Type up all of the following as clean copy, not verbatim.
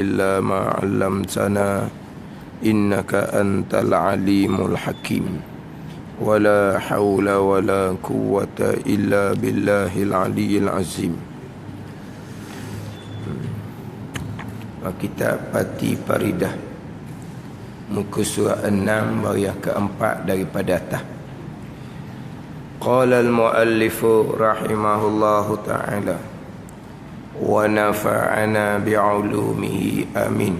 إلا ما علمتنا إنك أنت العليم الحكيم ولا حول ولا قوة إلا بالله العلي العظيم. Kitab Pati Faridah, muka surah 6 baris keempat daripada atas. Qala al-muallifu rahimahullahu ta'ala wa nafa'ana bi'ulumihi amin.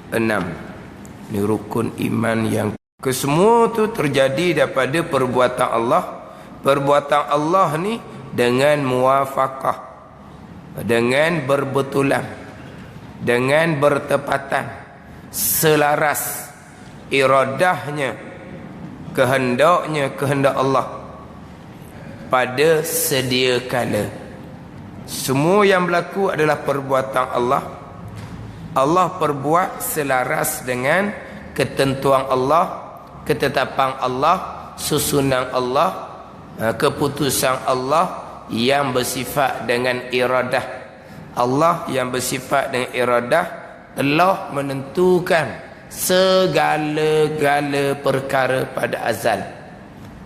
6. Ini rukun iman yang kesemua tu terjadi daripada perbuatan Allah. Perbuatan Allah ni dengan muwafaqah, dengan berbetulan, dengan bertepatan, selaras iradahnya, kehendaknya, kehendak Allah pada sedia kala. Semua yang berlaku adalah perbuatan Allah. Allah perbuat selaras dengan ketentuan Allah, ketetapan Allah, susunan Allah, keputusan Allah yang bersifat dengan iradah. Allah yang bersifat dengan iradah telah menentukan segala-gala perkara pada azal.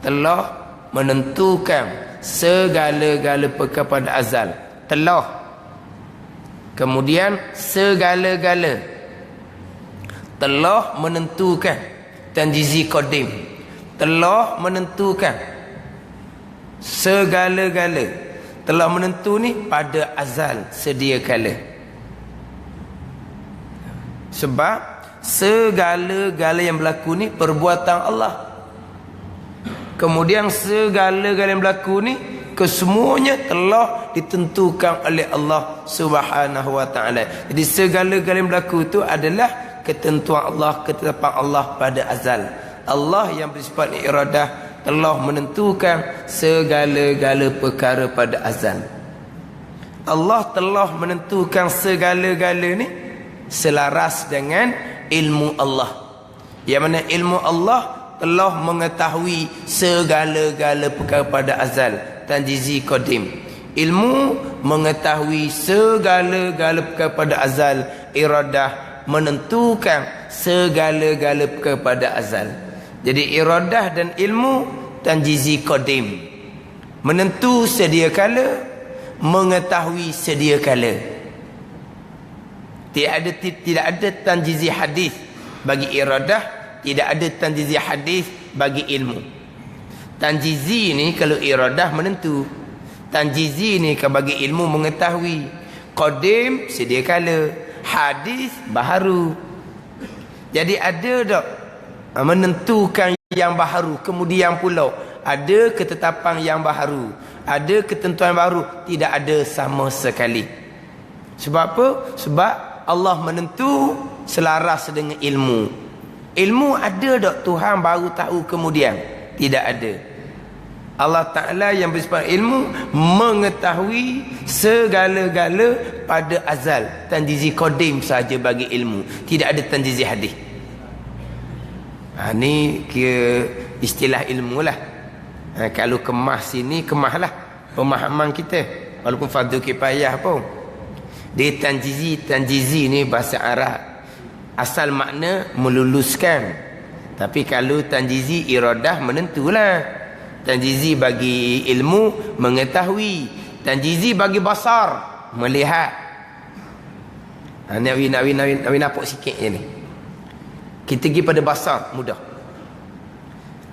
Telah menentukan segala-gala perkara pada azal. Telah. Kemudian segala-gala telah menentukan tanjizi qadim. Telah menentukan segala-gala. Telah menentu ni pada azal sedia kala. Sebab segala-gala yang berlaku ni perbuatan Allah. Kemudian segala-gala yang berlaku ni kesemuanya telah ditentukan oleh Allah Subhanahu wa taala. Jadi segala-gala yang berlaku itu adalah ketentuan Allah, ketetapan Allah pada azal. Allah yang bersifat iradah telah menentukan segala-gala perkara pada azal. Allah telah menentukan segala-gala ni selaras dengan ilmu Allah. Yang mana ilmu Allah telah mengetahui segala-gala perkara pada azal, tanjizi qadim. Ilmu mengetahui segala-gala perkara pada azal, iradah menentukan segala-gala perkara pada azal. Jadi iradah dan ilmu tanjizi qadim, menentu sedia kala, mengetahui sedia kala. Tidak ada tanjizi hadis bagi iradah, tidak ada tanjizi hadis bagi ilmu. Tanjizi ni kalau iradah menentu, tanjizi ni kalau bagi ilmu mengetahui. Qadim sedia kala, hadis baharu. Jadi ada tak menentukan yang baharu, kemudian pula ada ketetapan yang baharu, ada ketentuan baru? Tidak ada sama sekali. Sebab apa? Sebab Allah menentu selaras dengan ilmu. Ilmu ada tak Tuhan baru tahu kemudian? Tidak ada. Allah Ta'ala yang bersifat ilmu mengetahui segala-gala pada azal. Tanjizi qadim saja bagi ilmu, tidak ada tanjizi hadis. Ni kira istilah ilmu lah. Kalau kemas sini, kemaslah pemahaman kita, walaupun fardu kifayah pun. Dia tanjizi ni bahasa Arab, asal makna meluluskan. Tapi kalau tanjizi iradah menentulah. Tanjizi bagi ilmu mengetahui, tanjizi bagi basar melihat. Ni nak nampak sikit je ni. Kita pergi pada basar, mudah.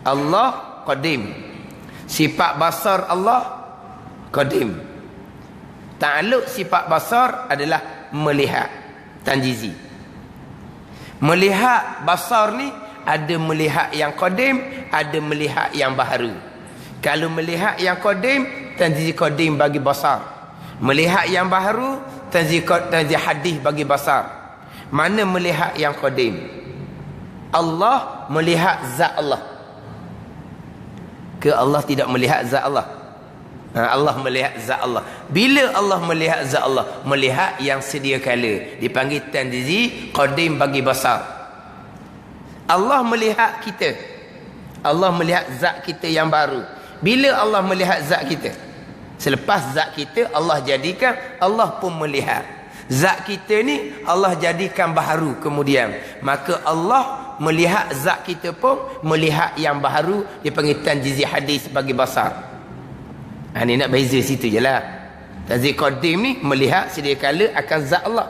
Allah qadim. Sifat basar Allah qadim. Ta'alluq sifat basar adalah melihat, tanjizi. Melihat basar ni ada melihat yang qadim, ada melihat yang baharu. Kalau melihat yang qadim, tanjizi qadim bagi basar. Melihat yang baharu, tanjizi hadis bagi basar. Mana melihat yang qadim? Allah melihat zat Allah. Ke Allah tidak melihat zat Allah? Allah melihat zat Allah. Bila Allah melihat zat Allah? Melihat yang sedia kala, dipanggil tanjizi qadim bagi basar. Allah melihat kita, Allah melihat zat kita yang baru. Bila Allah melihat zat kita? Selepas zat kita Allah jadikan, Allah pun melihat. Zat kita ni Allah jadikan baharu kemudian. Maka Allah melihat zat kita pun melihat yang baharu, dipanggil tanjizi hadis sebagai basar. Ni nak beza situ je lah. Tanjizi qadim ni melihat sedia kala akan zat Allah.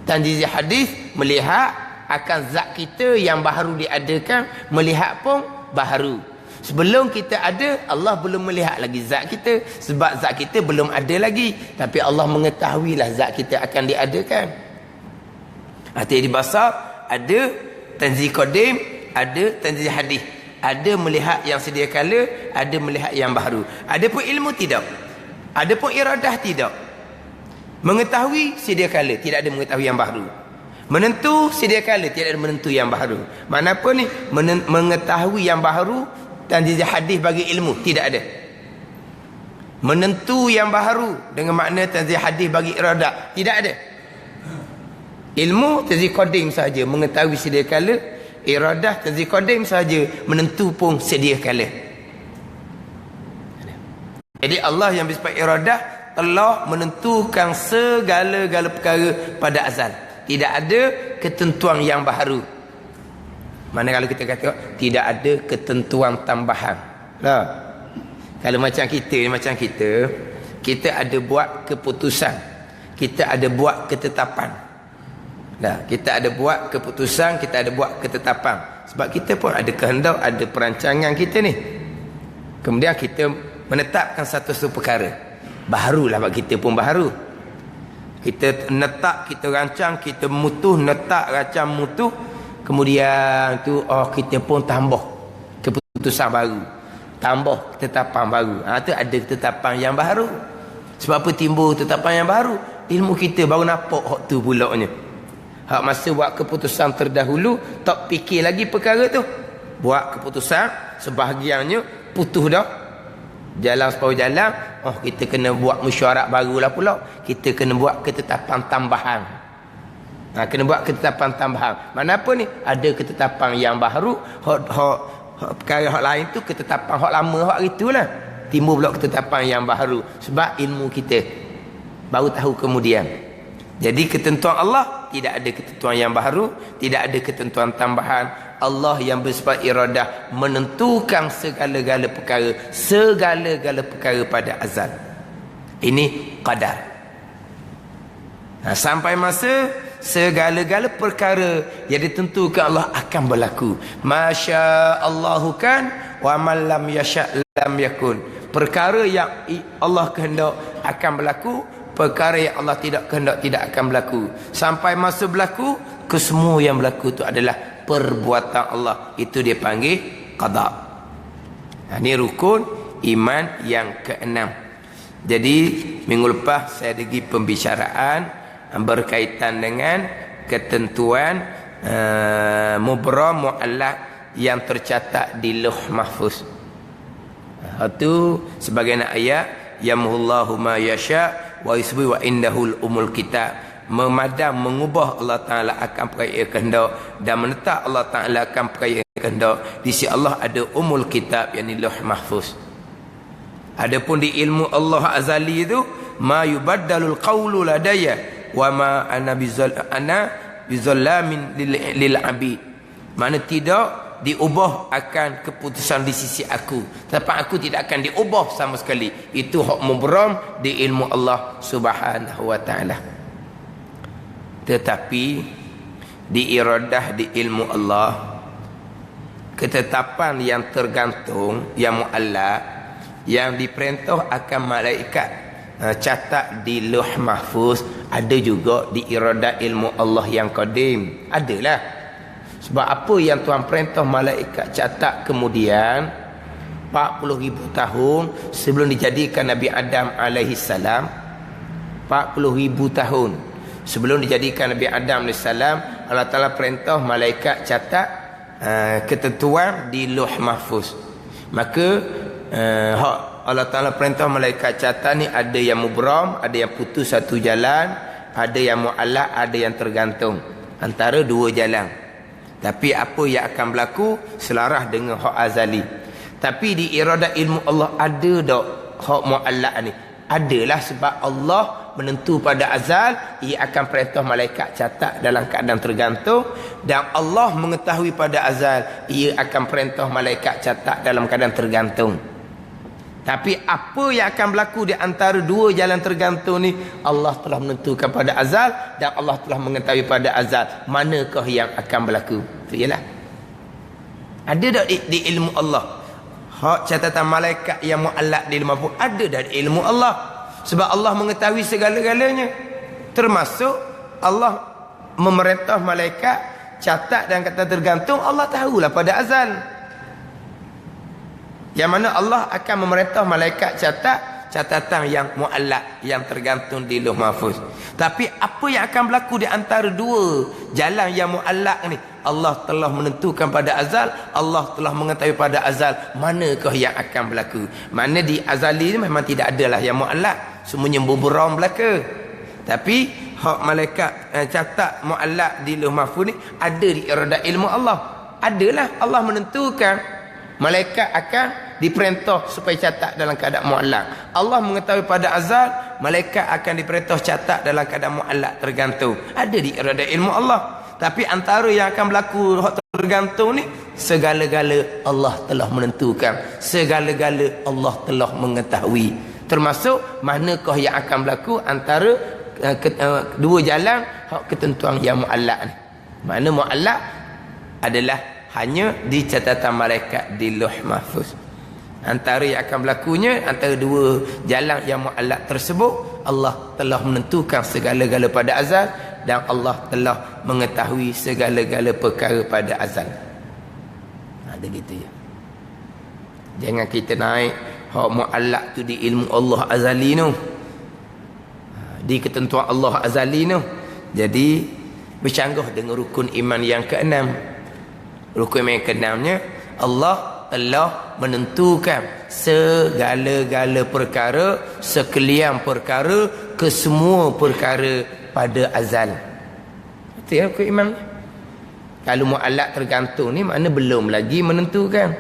Tanjizi hadis melihat akan zat kita yang baharu diadakan, melihat pun baharu. Sebelum kita ada, Allah belum melihat lagi zat kita, sebab zat kita belum ada lagi, tapi Allah mengetahuilah zat kita akan diadakan. Artinya di basar ada tanzih qadim, ada tanzih hadis, ada melihat yang sedia kala, ada melihat yang baharu. Ada pun ilmu tidak, ada pun iradah tidak. Mengetahui sedia kala, tidak ada mengetahui yang baharu. Menentu sedia kala, tidak ada menentu yang baharu. Mana apa ni? Mengetahui yang baharu, tanzih hadis bagi ilmu tidak ada. Menentu yang baharu dengan makna tanzih hadis bagi iradah tidak ada. Ilmu tanzih qadim saja, mengetahui sedia kala. Iradah tanzih qadim saja, menentu pun sedia kala. Jadi Allah yang bersifat iradah telah menentukan segala-gala perkara pada azal. Tidak ada ketentuan yang baharu. Mana kalau kita kata tidak ada ketentuan tambahan. Nah, kalau macam kita ada buat keputusan, kita ada buat ketetapan. Nah, kita ada buat keputusan, kita ada buat ketetapan. Sebab kita pun ada kehendak, ada perancangan kita ni. Kemudian kita menetapkan satu perkara. Baharulah bagi kita pun baharu. Kita netak, kita rancang, kita mutuh, netak, rancang, mutuh. Kemudian tu kita pun tambah keputusan baru, tambah ketetapan baru. Tu ada ketetapan yang baru. Sebab apa timbul ketetapan yang baru? Ilmu kita baru nampak hak tu pulaknya. Hak masa buat keputusan terdahulu tak fikir lagi perkara tu. Buat keputusan sebahagiannya putus dah. Jalan separuh jalan, kita kena buat mesyuarat barulah pula. Kita kena buat ketetapan tambahan. Kena buat ketetapan tambahan. Mana apa ni? Ada ketetapan yang baru, perkara hak lain tu ketetapan hak lama, hak itulah. Timbul pula ketetapan yang baru sebab ilmu kita baru tahu kemudian. Jadi ketentuan Allah tidak ada ketentuan yang baru, tidak ada ketentuan tambahan. Allah yang bersifat iradah menentukan segala-gala perkara pada azal. Ini qadar. Sampai masa segala-gala perkara yang ditentukan Allah akan berlaku. Masya Allahu kan wa man lam yasha lam yakun. Perkara yang Allah kehendak akan berlaku, perkara yang Allah tidak kehendak tidak akan berlaku. Sampai masa berlaku, kesemua yang berlaku itu adalah perbuatan Allah. Itu dia panggil qada. Ini rukun iman yang keenam. Jadi minggu lepas saya ada pergi pembicaraan berkaitan dengan ketentuan mubram mu'allaq yang tercatat di Lauh Mahfuz. Itu sebagai ayat yamhullahu ma yasha wa yusbi wa indahul umul kitab. Memadam, mengubah Allah Ta'ala akan perkara yang kehendak, dan menetap Allah Ta'ala akan perkara yang kehendak. Di sisi Allah ada umul kitab, yang Lauh Mahfuz. Adapun di ilmu Allah azali itu, ma yubaddalul qawlu ladaya wa ma ana bizallamin lil abid. Mana tidak diubah akan keputusan di sisi aku, tapi aku tidak akan diubah sama sekali. Itu hak mubram di ilmu Allah Subhanahu wa Ta'ala. Tetapi di iradah di ilmu Allah, ketetapan yang tergantung, yang mu'allaq, yang diperintah akan malaikat catat di Lauh Mahfuz, ada juga di iradah ilmu Allah yang qadim. Adalah. Sebab apa yang Tuhan perintah malaikat catat kemudian 40,000 tahun sebelum dijadikan Nabi Adam alaihi salam, 40,000 tahun sebelum dijadikan Nabi Adam AS, Allah Ta'ala perintah malaikat catat ketentuan di Lauh Mahfuz. Maka Allah Ta'ala perintah malaikat catat ni ada yang mubram, ada yang putus satu jalan, ada yang mu'allaq, ada yang tergantung antara dua jalan. Tapi apa yang akan berlaku selaras dengan hak azali. Tapi di iradah ilmu Allah ada tak hak mu'allaq ni? Adalah, sebab Allah menentu pada azal, ia akan perintah malaikat catat dalam keadaan tergantung. Dan Allah mengetahui pada azal, ia akan perintah malaikat catat dalam keadaan tergantung. Tapi apa yang akan berlaku di antara dua jalan tergantung ni, Allah telah menentukan pada azal dan Allah telah mengetahui pada azal manakah yang akan berlaku. Itu ialah ada tak di ilmu Allah. Hak catatan malaikat yang muallaq di ilmu pun ada dari ilmu Allah. Sebab Allah mengetahui segala-galanya. Termasuk Allah memerintah malaikat catat dan kata tergantung, Allah tahulah pada azal. Yang mana Allah akan memerintah malaikat catat catatan yang muallaq, yang tergantung di Lauh Mahfuz. Tapi apa yang akan berlaku di antara dua jalan yang muallaq ni, Allah telah menentukan pada azal, Allah telah mengetahui pada azal manakah yang akan berlaku. Mana di azali ni memang tidak adalah yang muallaq, semuanya berberam belaka. Tapi hak malaikat catat muallaq di Lauh Mahfuz ni ada di iradat ilmu Allah. Adalah Allah menentukan malaikat akan diperintah supaya catat dalam keadaan muallaq. Allah mengetahui pada azal malaikat akan diperintah catat dalam keadaan muallaq tergantung. Ada di iradat ilmu Allah. Tapi antara yang akan berlaku tergantung ni, segala-gala Allah telah menentukan, segala-gala Allah telah mengetahui. Termasuk manakah yang akan berlaku antara dua jalan ketentuan yang muallaq ni. Mana muallaq adalah hanya di catatan malaikat di Lauh Mahfuz. Antara yang akan berlakunya antara dua jalan yang muallaq tersebut, Allah telah menentukan segala-gala pada azal dan Allah telah mengetahui segala-gala perkara pada azal. Ada gitu ya. Jangan kita naik hak muallaq tu di ilmu Allah azali tu, di ketentuan Allah azali tu. Jadi bercanggah dengan rukun iman yang keenam. Rukun iman yang keenamnya, Allah telah menentukan segala-gala perkara, sekalian perkara, kesemua perkara pada azal. Itu ya rukun iman. Kalau muallaq tergantung ni makna belum lagi menentukan.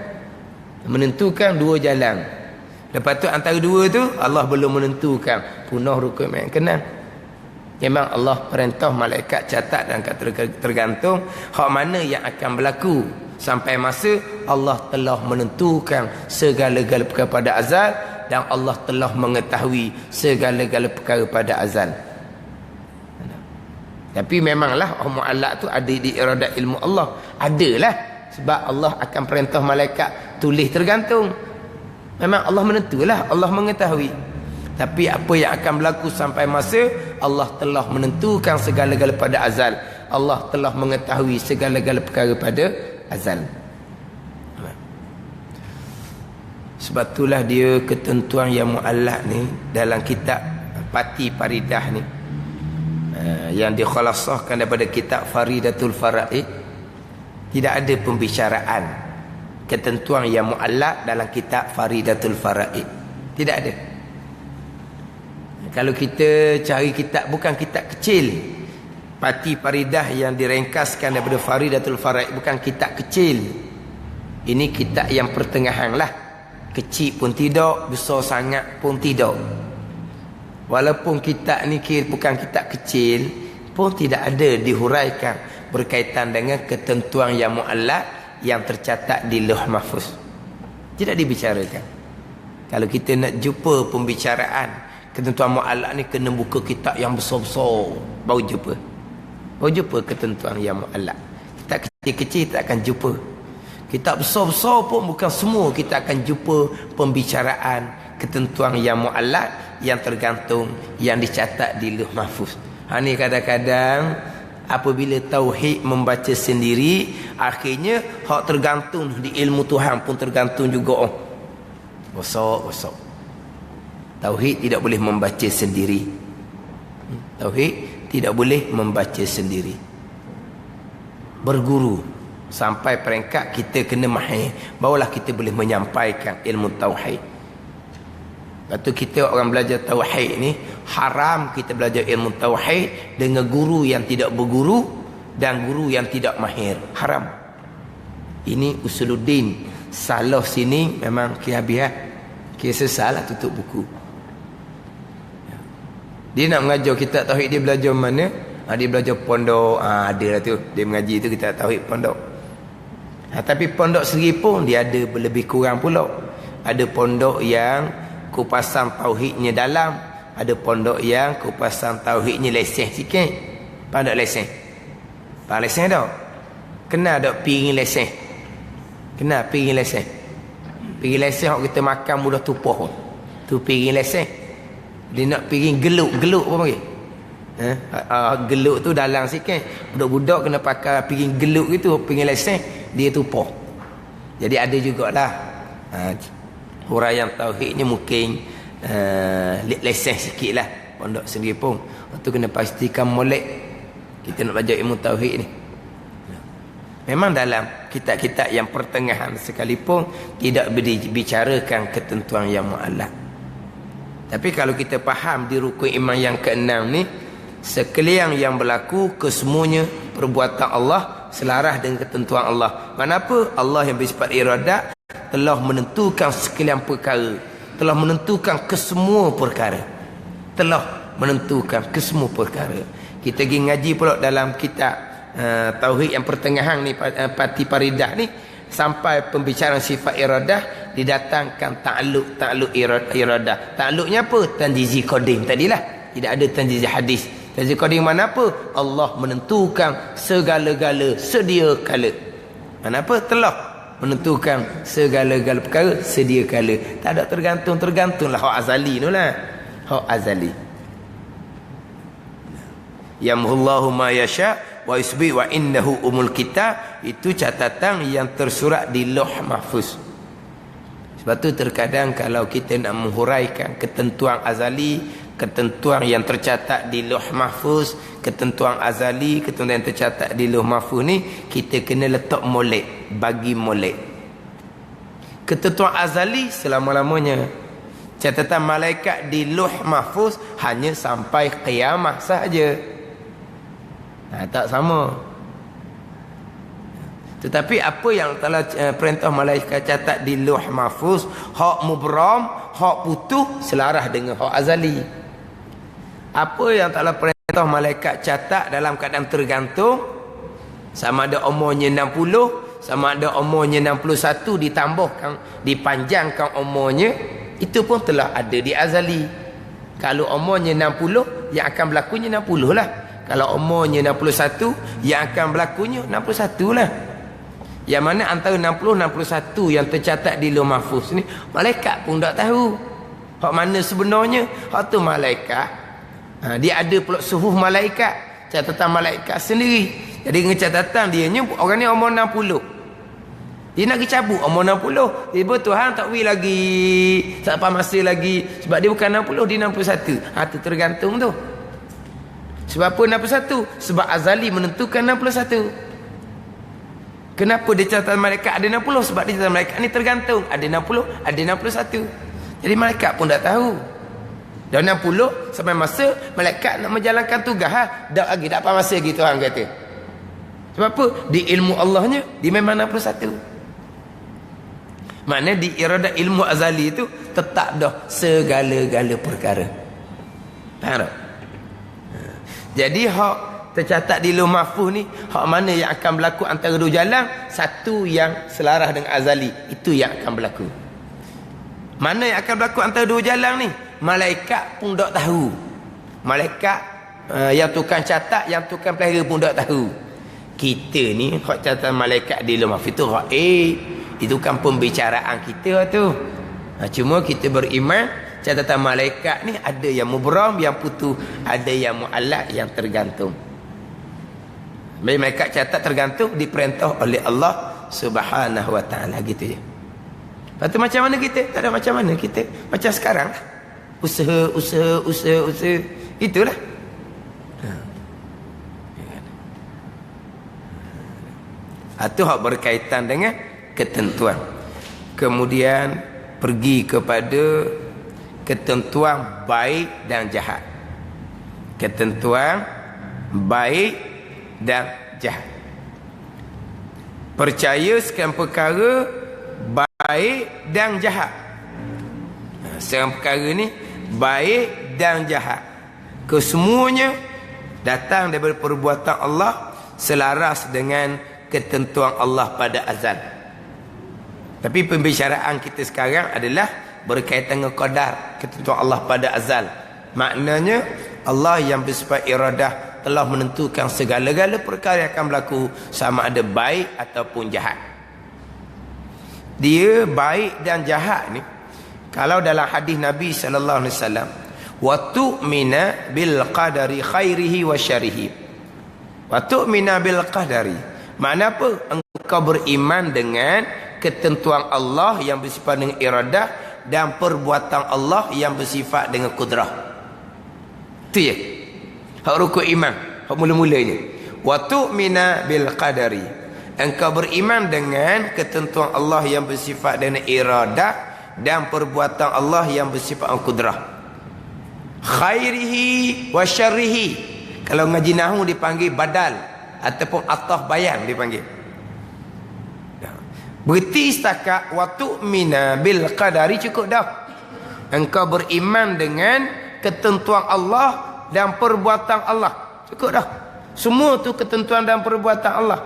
Menentukan dua jalan. Lepas tu antara dua tu Allah belum menentukan. Punah rukun iman yang keenam. Memang Allah perintah malaikat catat dan tergantung hak mana yang akan berlaku sampai masa Allah telah menentukan segala-gala perkara pada azal dan Allah telah mengetahui segala-gala perkara pada azal. Tapi memanglah muallaq tu ada di iradat ilmu Allah. Adalah sebab Allah akan perintah malaikat tulis tergantung. Memang Allah menentulah, Allah mengetahui. Tapi apa yang akan berlaku sampai masa Allah telah menentukan segala-gala pada azal. Allah telah mengetahui segala-gala perkara pada azal. Sebab itulah dia ketentuan yang muallaq ni dalam kitab Pati Faridah ni, yang dikhalasahkan daripada kitab Faridatul Faraid, tidak ada pembicaraan ketentuan yang muallaq dalam kitab Faridatul Faraid. Tidak ada. Kalau kita cari kitab, bukan kitab kecil, Pati Faridah yang direngkaskan daripada Faridatul Faraid, bukan kitab kecil. Ini kitab yang pertengahan lah. Kecil pun tidak, besar sangat pun tidak. Walaupun kitab ni bukan kitab kecil, pun tidak ada dihuraikan berkaitan dengan ketentuan yang muallaq yang tercatat di Lauh Mahfuz. Tidak dibicarakan. Kalau kita nak jumpa pembicaraan ketentuan muallaq ni, kena buka kitab yang besar-besar baru jumpa. Baru jumpa ketentuan yang muallaq. Kitab kecil-kecil tak akan jumpa. Kitab besar-besar pun bukan semua kita akan jumpa pembicaraan ketentuan yang muallaq yang tergantung, yang dicatat di Lauh Mahfuz. Ni kadang-kadang apabila tauhid membaca sendiri, akhirnya hak tergantung di ilmu Tuhan pun tergantung juga. Besar-besar. Tauhid tidak boleh membaca sendiri. Tauhid tidak boleh membaca sendiri. Berguru sampai peringkat kita kena mahir, barulah kita boleh menyampaikan ilmu tauhid. Lepas tu kita orang belajar tauhid ni, haram kita belajar ilmu tauhid dengan guru yang tidak berguru dan guru yang tidak mahir. Haram. Ini usuluddin. Salah sini memang kiabiah. Kisah salah tutup buku. Dia nak mengajar kita tauhid, dia belajar mana? Dia belajar pondok. Ada lah tu. Dia mengaji tu kita tauhid pondok. Tapi pondok sendiri pun dia ada lebih kurang pula. Ada pondok yang kupasan tauhidnya dalam. Ada pondok yang kupasan tauhidnya lesen sikit. Faham tak lesen? Faham lesen tak? Kenal tak piring lesen? Kenal piring lesen? Piring lesen yang kita makan mudah tupuh. Tu piring lesen. Dia nak piring geluk apa panggil? Geluk tu dalam sikit. Budak-budak kena pakai piring geluk gitu, piring lesen, dia tupuh. Jadi ada jugalah huraian tauhidnya mungkin lesen sikit lah pondok sendiri pun. Lepas tu kena pastikan molek kita nak belajar ilmu tauhid ni. Memang dalam kitab-kitab yang pertengahan sekalipun tidak dibicarakan ketentuan yang mu'allaq. Tapi kalau kita faham di rukun iman yang keenam ni, sekalian yang berlaku kesemuanya perbuatan Allah selaras dengan ketentuan Allah. Kenapa? Allah yang bersifat iradat telah menentukan sekalian perkara, telah menentukan kesemua perkara, telah menentukan kesemua perkara. Kita pergi ngaji pula dalam kitab tauhid yang pertengahan ni, Pati Paridah ni, sampai pembicaraan sifat iradah didatangkan ta'alluq iradah. Ta'alluqnya apa? Tanjizi qadim tadilah. Tidak ada tanjizi hadis. Tanjizi qadim mana apa? Allah menentukan segala-gala sedia kala. Mana apa? Telah menentukan segala-gala perkara sedia kala. Tak ada tergantunglah hak azali tu lah. Hak azali. Yamhullahu ma yasha wa yusbi wa innahu umul kitab. Itu catatan yang tersurat di Lauh Mahfuz. Sebab tu terkadang kalau kita nak menghuraikan ketentuan azali, ketentuan yang tercatat di Lauh Mahfuz, ketentuan azali, ketentuan yang tercatat di Lauh Mahfuz ni, kita kena letak molek, bagi molek. Ketentuan azali selama-lamanya. Catatan malaikat di Lauh Mahfuz hanya sampai kiamat sahaja. Tak sama. Tetapi apa yang telah perintah malaikat catat di Lauh Mahfuz, hak mubram, hak putuh selaras dengan hak azali. Apa yang telah perintah malaikat catat dalam keadaan tergantung, sama ada umurnya 60, sama ada umurnya 61, ditambahkan, dipanjangkan umurnya, itu pun telah ada di azali. Kalau umurnya 60, yang akan berlakunya 60 lah. Kalau umurnya 61, yang akan berlakunya 61 lah. Yang mana antara 60-61 yang tercatat di Lauh Mahfuz ni, malaikat pun tak tahu hak mana sebenarnya. Hak tu malaikat, dia ada pula suhuf malaikat, catatan malaikat sendiri. Jadi dengan catatan dia ni, orang ni umur 60, dia nak pergi cabut umur 60, tiba Tuhan tak wui lagi, tak apa masa lagi, sebab dia bukan 60, dia 61. Tu tergantung tu. Sebab apa 61? Sebab azali menentukan 61. Kenapa dia catatan malaikat ada 60? Sebab dia catatan malaikat ni tergantung, ada 60, ada 61. Jadi malaikat pun tak tahu. Dah 60 sampai masa malaikat nak menjalankan tugas, dah lagi tak apa masa lagi Tuhan kata. Sebab apa? Di ilmu Allahnya dia memang 61. Maknanya di iradat ilmu azali itu tetap dah segala-gala perkara. Faham tak? Jadi hak tercatat di Lauh Mahfuz ni, hak mana yang akan berlaku antara dua jalan, satu yang selaras dengan azali, itu yang akan berlaku. Mana yang akan berlaku antara dua jalan ni, malaikat pun tak tahu. Malaikat yang tukang catat, yang tukang pelihara pun tak tahu. Kita ni hak catatan malaikat di Lauh Mahfuz itu hak itu kan pembicaraan kita tu. Cuma kita beriman catatan malaikat ni ada yang mubram, yang putus, ada yang mu'allaq, yang tergantung. Malaikat catat tergantung, diperintah oleh Allah Subhanahu wa ta'ala, gitu je. Lepas tu macam mana kita? Tak ada macam mana kita. Macam sekarang, usaha, itulah. Itu hak berkaitan dengan ketentuan. Kemudian pergi kepada ketentuan baik dan jahat. Ketentuan baik dan jahat. Percaya sekian perkara baik dan jahat. Sekian perkara ni baik dan jahat. Kesemuanya datang daripada perbuatan Allah, selaras dengan ketentuan Allah pada azal. Tapi pembicaraan kita sekarang adalah berkaitan dengan qadar, ketentuan Allah pada azal. Maknanya Allah yang bersifat iradah telah menentukan segala-gala perkara yang akan berlaku, sama ada baik ataupun jahat. Dia baik dan jahat ni, kalau dalam hadis Nabi sallallahu alaihi wasallam, wa tu'mina bil qadari khairihi wa syarrihi. Wa tu'mina bil qadari, makna apa? Engkau beriman dengan ketentuan Allah yang bersifat dengan iradah dan perbuatan Allah yang bersifat dengan kudrah. Itu ya hak rukun iman, hak mula-mulanya. Wa tu'mina bil qadari, engkau beriman dengan ketentuan Allah yang bersifat dengan iradah dan perbuatan Allah yang bersifat kudrah. Khairihi wa syarrihi, kalau ngaji nahwu dipanggil badal ataupun ataf bayan dipanggil. Berarti setakat wa tu'mina bil qadari cukup dah. Engkau beriman dengan ketentuan Allah dan perbuatan Allah, cukup dah. Semua tu ketentuan dan perbuatan Allah.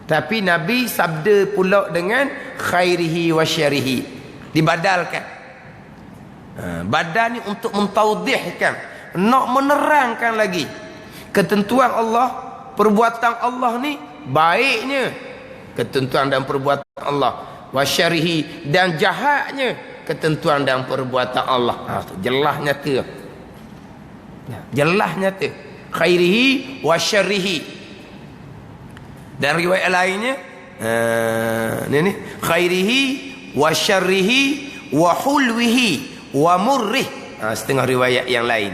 Tapi Nabi sabda pula dengan khairihi wa syarrihi, dibadalkan. Badal ni untuk mentaudihkan, nak menerangkan lagi ketentuan Allah, perbuatan Allah ni baiknya ketentuan dan perbuatan Allah, wa syarrihi, dan jahatnya ketentuan dan perbuatan Allah. Jelas nyata, jelas nyata. Khairihi wa syarrihi. Dan riwayat lainnya ni khairihi wa syarrihi wa hulwihi wa murrih. Setengah riwayat yang lain,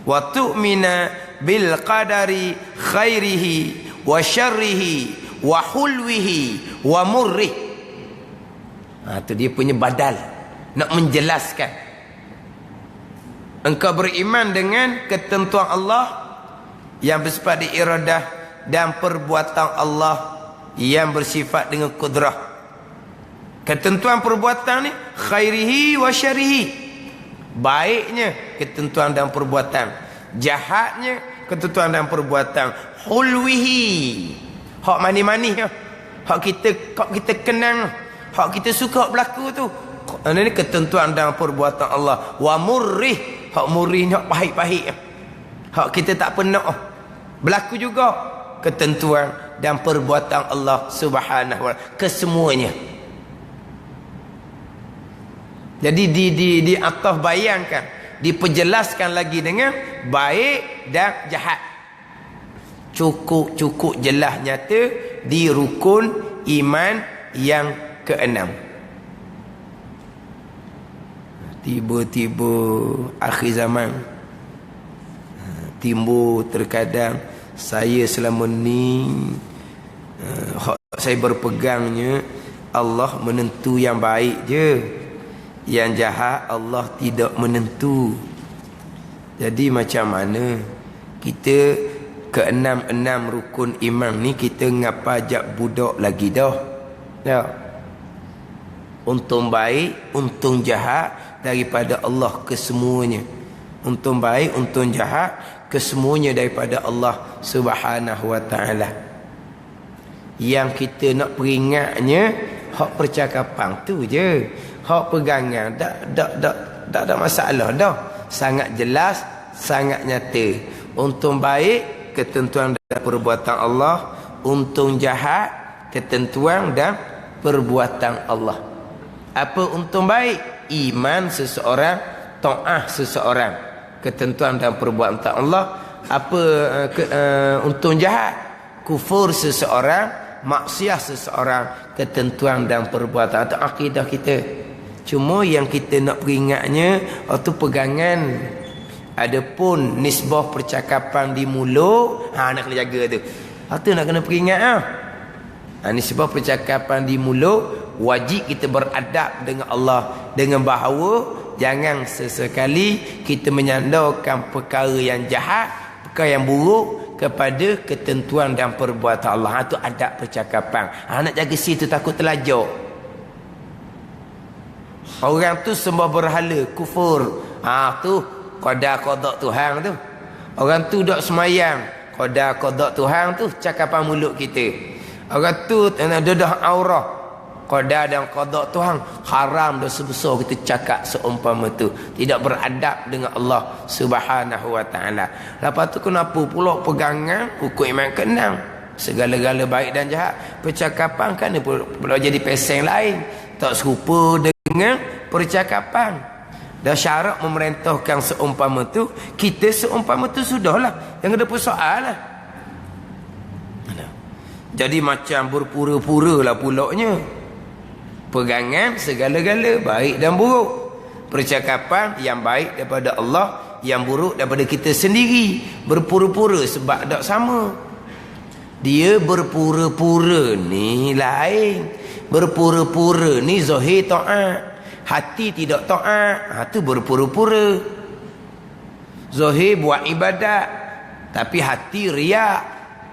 wa tu'mina bil qadari khairihi wa syarrihi wa hulwihi wa murrih. Itu dia punya badal, nak menjelaskan. Engkau beriman dengan ketentuan Allah yang bersifat iradah dan perbuatan Allah yang bersifat dengan kudrah. Ketentuan perbuatan ni khairihi wa syarrihi, baiknya ketentuan dan perbuatan, jahatnya ketentuan dan perbuatan. Hulwihi, hak mani-mani, hak kita kenang, hak kita suka berlaku tu, ini ketentuan dan perbuatan Allah. Wa murrih, hak murrih, hak pahit-pahit, hak kita tak pernah berlaku juga, ketentuan dan perbuatan Allah Subhanahu wa ta'ala, kesemuanya. Jadi di ataf bayangkan, diperjelaskan lagi dengan baik dan jahat. Cukup jelas nyata di rukun iman yang keenam. Tiba-tiba akhir zaman timbul terkadang saya selama ni saya berpegangnya Allah menentu yang baik je, yang jahat Allah tidak menentu. Jadi macam mana kita keenam-enam rukun iman ni kita ngapa ajak budak lagi dah? Ya. Untung baik, untung jahat daripada Allah kesemuanya. Untung baik, untung jahat kesemuanya daripada Allah Subhanahu wa ta'ala. Yang kita nak peringatnya hak percakapan tu je, hak pegangan, tak ada masalah dah. Sangat jelas, sangat nyata. Untung baik ketentuan dan perbuatan Allah, untung jahat ketentuan dan perbuatan Allah. Apa untung baik? Iman seseorang, taat seseorang, ketentuan dan perbuatan Allah. Apa untung jahat? Kufur seseorang, maksiat seseorang, ketentuan dan perbuatan. Itu akidah kita. Cuma yang kita nak peringatnya itu pegangan. Adapun nisbah percakapan di mulut, nak kena jaga tu. Itu nak kena peringat nisbah percakapan di mulut, wajib kita beradab dengan Allah dengan bahawa jangan sesekali kita menyandarkan perkara yang jahat, perkara yang buruk kepada ketentuan dan perbuatan Allah. Itu adab percakapan. Nak jaga situ, takut terlajar. Orang tu sembah berhala, kufur. Tu qada Tuhan tu. Orang tu dok semayang, qada Tuhan tu cakapan mulut kita. Orang tu dedah aurah, qada dan qada Tuhan. Haram dah sebesar kita cakap seumpama tu, tidak beradab dengan Allah Subhanahu wa taala. Lepas tu kenapa pula pegangan hukum iman keenam, segala-gala baik dan jahat. Percakapan kan pula jadi peseng lain, tak serupa dengan percakapan. Dah syarat memerintahkan seumpama tu, kita seumpama tu sudahlah, yang ada persoalan. Jadi macam berpura-pura lah pulaknya. Pegangan segala-gala baik dan buruk. Percakapan yang baik daripada Allah, yang buruk daripada kita sendiri. Berpura-pura sebab tak sama. Dia berpura-pura ni lain. Berpura-pura ni zahir ta'at, hati tidak ta'at. Itu berpura-pura. Zahir buat ibadat, tapi hati riak,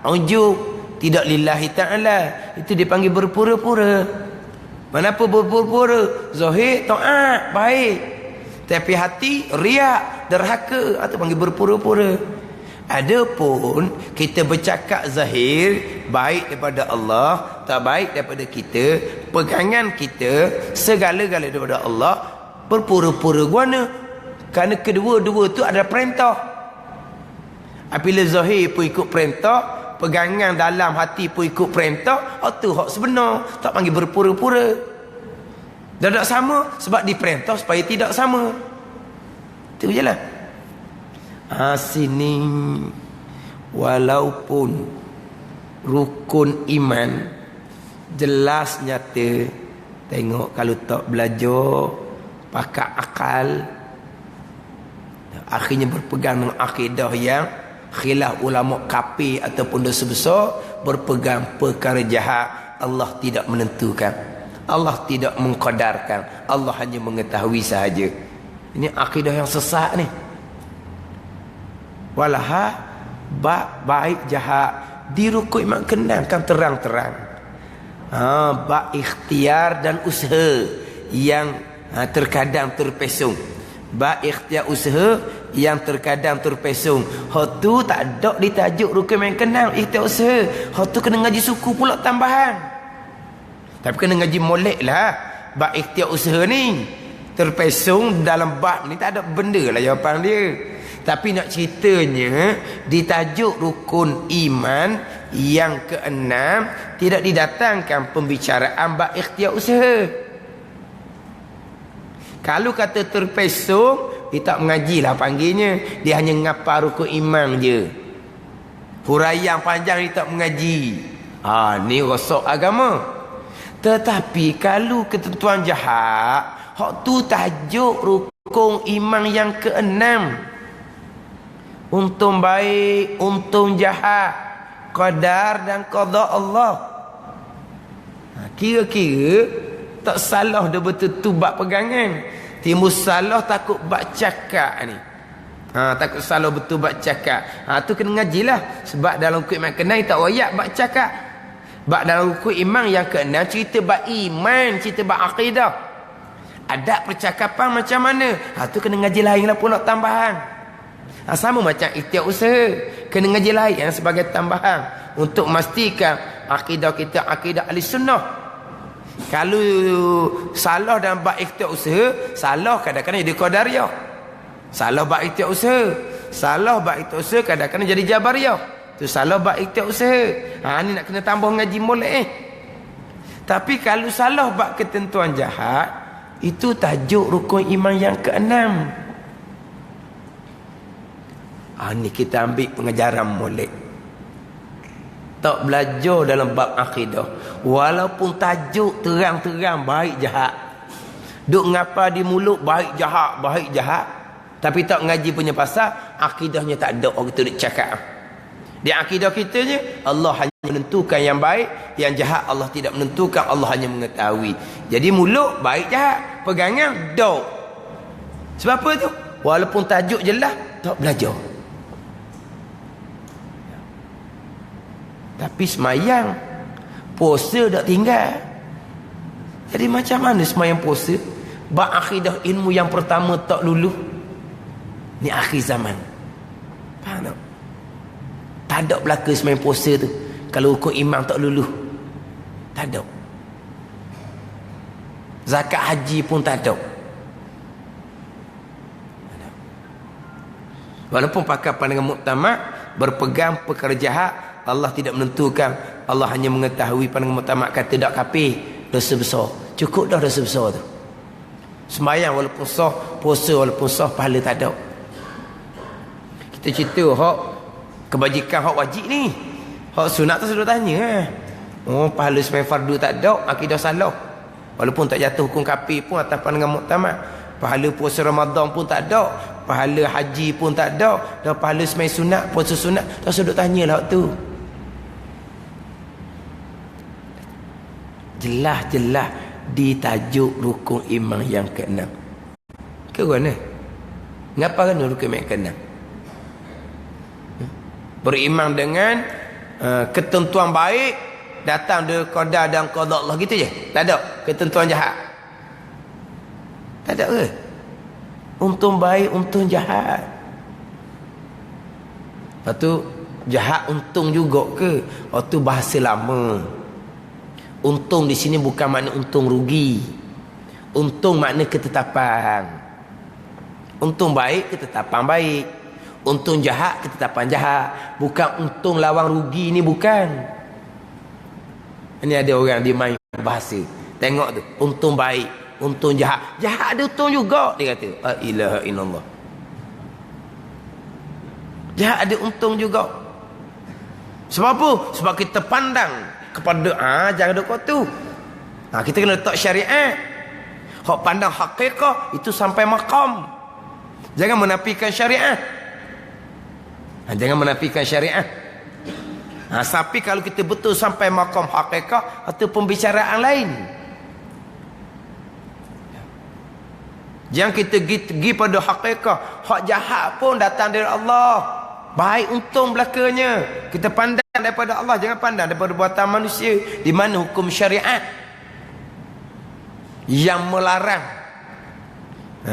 ujub, tidak lillahi ta'ala. Itu dipanggil berpura-pura. Kenapa berpura-pura? Zahir ta'at, baik, tapi hati riak, derhaka. Itu panggil berpura-pura. Adapun kita bercakap zahir baik daripada Allah, tak baik daripada kita, pegangan kita segala-gala daripada Allah, berpura-pura guana. Kerana kedua-dua tu ada perintah. Apabila zahir pun ikut perintah, pegangan dalam hati pun ikut perintah, itu hak sebenar, tak panggil berpura-pura. Dah tak sama sebab diperintah supaya tidak sama. Itu je lah. Sini walaupun rukun iman jelas nyata, tengok kalau tak belajar pakai akal, akhirnya berpegang dengan akidah yang khilaf ulama kafir ataupun dosa besar, berpegang perkara jahat. Allah tidak menentukan, Allah tidak mengqadarkan, Allah hanya mengetahui sahaja. Ini akidah yang sesat ni. Walaha baik jahat di rukun iman keenam kan terang-terang. Bak ikhtiar dan usaha yang terkadang terpesong. Bak ikhtiar usaha yang terkadang terpesong. Hak tu tak ada ditajuk rukun iman keenam, ikhtiar usaha. Hak tu kena ngaji suku pula tambahan. Tapi kena ngaji molek lah. Bak ikhtiar usaha ni terpesong dalam bab ni, tak ada benda lah jawapan dia. Tapi nak ceritanya ditajuk rukun iman yang keenam, tidak didatangkan pembicaraan bab ikhtiar usaha. Kalau kata terpesong, dia tak mengajilah panggilnya, dia hanya ngapal rukun iman je, huraian panjang, dia tak mengaji. Ni rosak agama. Tetapi kalau ketentuan jahat, hak tu tajuk rukun iman yang keenam. Untung baik, untung jahat, qadar dan qada Allah. Kira-kira tak salah dah betul tu bab pegangan. Timbul salah takut bab cakap ni. Takut salah betul bab cakap. Tu kena ngajilah. Sebab dalam rukun iman keenam tak wayak bab cakap. Bab dalam rukun iman yang keenam cerita bab iman, cerita bab akidah. Adab percakapan macam mana? Tu kena ngaji lain lah pula tambahan. Sama macam ikhtiar usaha, kena ngaji lain yang sebagai tambahan untuk memastikan akidah kita akidah ahli sunnah. Kalau salah dalam bab ikhtiar usaha, salah kadang-kadang jadi qadariyah. Salah bab ikhtiar usaha, salah bab ikhtiar usaha kadang-kadang jadi jabariyah. Tu salah bab ikhtiar usaha. Ni nak kena tambah ngaji molek. Tapi kalau salah bab ketentuan jahat, itu tajuk rukun iman yang keenam. Ni kita ambil pengajaran molek. Tak belajar dalam bab akidah, walaupun tajuk terang-terang baik jahat, duk ngapa di mulut baik jahat, tapi tak ngaji punya pasal, akidahnya tak ada orang tu duk cakap. Di akidah kita je, Allah hanya menentukan yang baik, yang jahat Allah tidak menentukan, Allah hanya mengetahui. Jadi mulut baik jahat, pegangan dok. Sebab apa tu? Walaupun tajuk jelas, tak belajar. Tapi semayang, puasa tak tinggal. Jadi macam mana semayang puasa? Bab akidah ilmu yang pertama tak luluh. Ni akhir zaman. Faham tak? Tak ada belaka semain puasa tu kalau hukum imam tak luluh. Tak ada. Zakat haji pun tak ada. Walaupun pakai pandangan muktamad, berpegang perkara jahat, Allah tidak menentukan. Allah hanya mengetahui pandangan muktamad kata tak kafir, dosa besar. Cukup dah dosa besar tu. Sembahyang walaupun sah, puasa walaupun sah, pahala tak ada. Kita cerita hak kebajikan hak wajib ni. Hak sunat tu sudah tanya. Oh, pahala sembahyang fardu tak ada, akidah salah. Walaupun tak jatuh hukum kafir pun atas pandangan muktamad. Pahala puasa Ramadan pun tak ada, pahala haji pun tak ada, dan pahala sembahyang sunat, puasa sunat, tak sudut tanyalah tu. Jelas-jelas di tajuk rukun iman yang ke-6. Ke mana? Ngapa kan rukun iman yang ke-6? Beriman dengan ketentuan baik datang dari qada dan qada Allah gitu je. Tak ada ketentuan jahat. Tak ada ke? Untung baik, untung jahat. Lepas tu jahat untung juga ke? Oh tu bahasa lama. Untung di sini bukan makna untung rugi. Untung makna ketetapan. Untung baik, ketetapan baik. Untung jahat, ketetapan jahat. Bukan untung lawan rugi ni, bukan. Ini ada orang dia main bahasa. Tengok tu, untung baik, untung jahat. Jahat ada untung juga, dia kata. La ilaha illallah. Jahat ada untung juga. Sebab apa? Sebab kita pandang kepada jangan ada kau tu. Kita kena letak syariat. Hak pandang hakikat itu sampai makam. Jangan menafikan syariat. Jangan menafikan syariat. Tapi kalau kita betul sampai makam hakikat atau pembicaraan lain. Jangan kita pergi pada hakikat. Hak jahat pun datang dari Allah. Baik untung belakangnya. Kita pandang daripada Allah, jangan pandang daripada buatan manusia. Di mana hukum syariat yang melarang,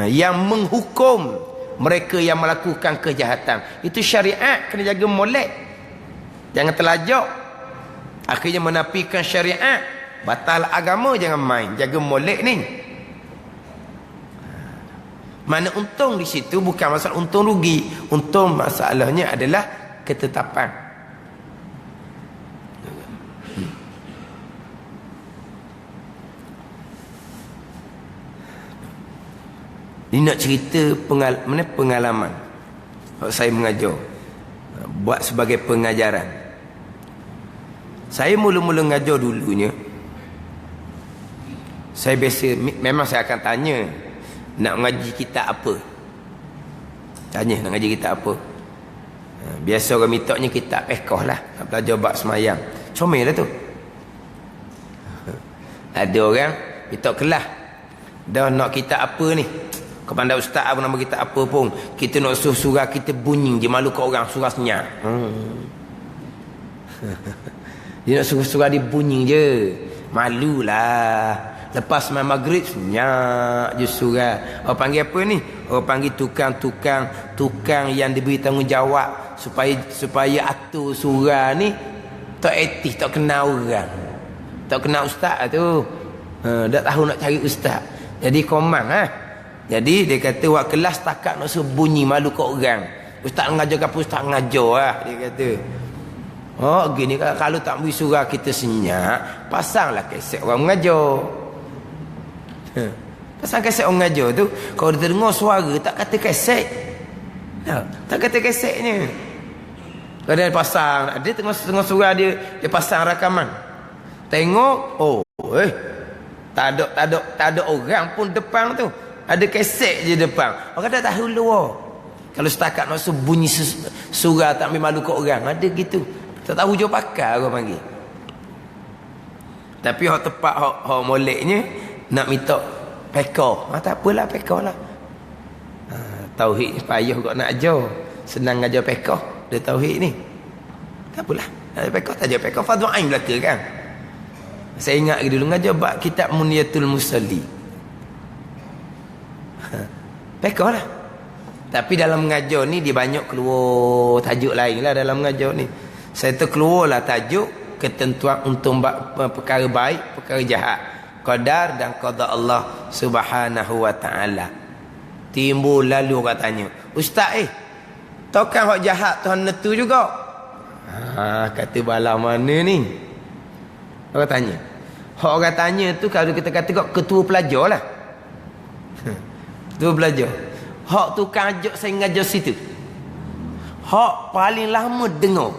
yang menghukum mereka yang melakukan kejahatan. Itu syariat, kena jaga molek. Jangan terlajak. Akhirnya menafikan syariat, batal agama, jangan main. Jaga molek ni. Mana untung di situ bukan masalah untung rugi. Untung masalahnya adalah ketetapan. Ini nak cerita pengalaman saya mengajar, buat sebagai pengajaran. Saya mula-mula mengajar dulunya, saya biasa, memang saya akan tanya, nak mengaji kitab apa? Tanya nak mengaji kitab apa? Biasa orang mintanya kitab fiqh lah, nak belajar bab semayang. Comel lah tu. Ada orang minta kelas, dah nak kitab apa ni? Kepada ustaz apa nama kita apa pun, kita nak suruh surah kita bunyi je, malu kat orang surah senyap. Dia nak suruh surah dia bunyi je, malulah. Lepas main maghrib senyap je surah. Orang panggil apa ni? Orang panggil tukang yang diberi tanggungjawab supaya atur surah ni tak etis, tak kenal orang, tak kenal ustaz tu. Dah tahu nak cari ustaz, jadi komang Jadi dia kata buat kelas takat nak suruh bunyi, malu kat orang. Ustaz mengajar apa? Ustaz mengajar lah, dia kata. Oh gini, kalau tak beri surah kita senyap, pasanglah keset orang mengajar. Pasang keset orang mengajar tu, kalau dia dengar suara tak kata keset. Tak kata kesetnya. Kalau dia pasang, dia tengah surah dia pasang rakaman. Tengok, tak ada orang pun depan tu. Ada kesek je depan. Orang dah tahu luar. Kalau setakat nak suruh bunyi surah tak ambil malu kat orang, ada gitu. Tak tahu je pakar orang panggil. Tapi hak tepat, hak moleknya nak minta pekah. Tak apalah, pekah lah. Tauhid ni payah kau nak ajar. Senang ajar pekah. Dia tauhid ni. Tak apalah. Ada pekah, tak ajar pekah. Fadhu ain belaka kan. Saya ingat dulu ngajar bab kitab Muniyatul Musalli. Pekah lah. Tapi dalam mengajar ni dia banyak keluar tajuk lain lah dalam mengajar ni. Saya tu keluarlah tajuk ketentuan untuk perkara baik, perkara jahat. Qadar dan qada Allah Subhanahu wa taala. Timbul lalu orang tanya, "Ustaz takkan hak jahat Tuhan netu juga?" Kata bala mana ni? Orang tanya. Hak orang tanya tu kalau kita kata ketua pelajar lah. Ketua pelajar. Hak tukang ajak saya ngajar situ. Hak paling lama dengar.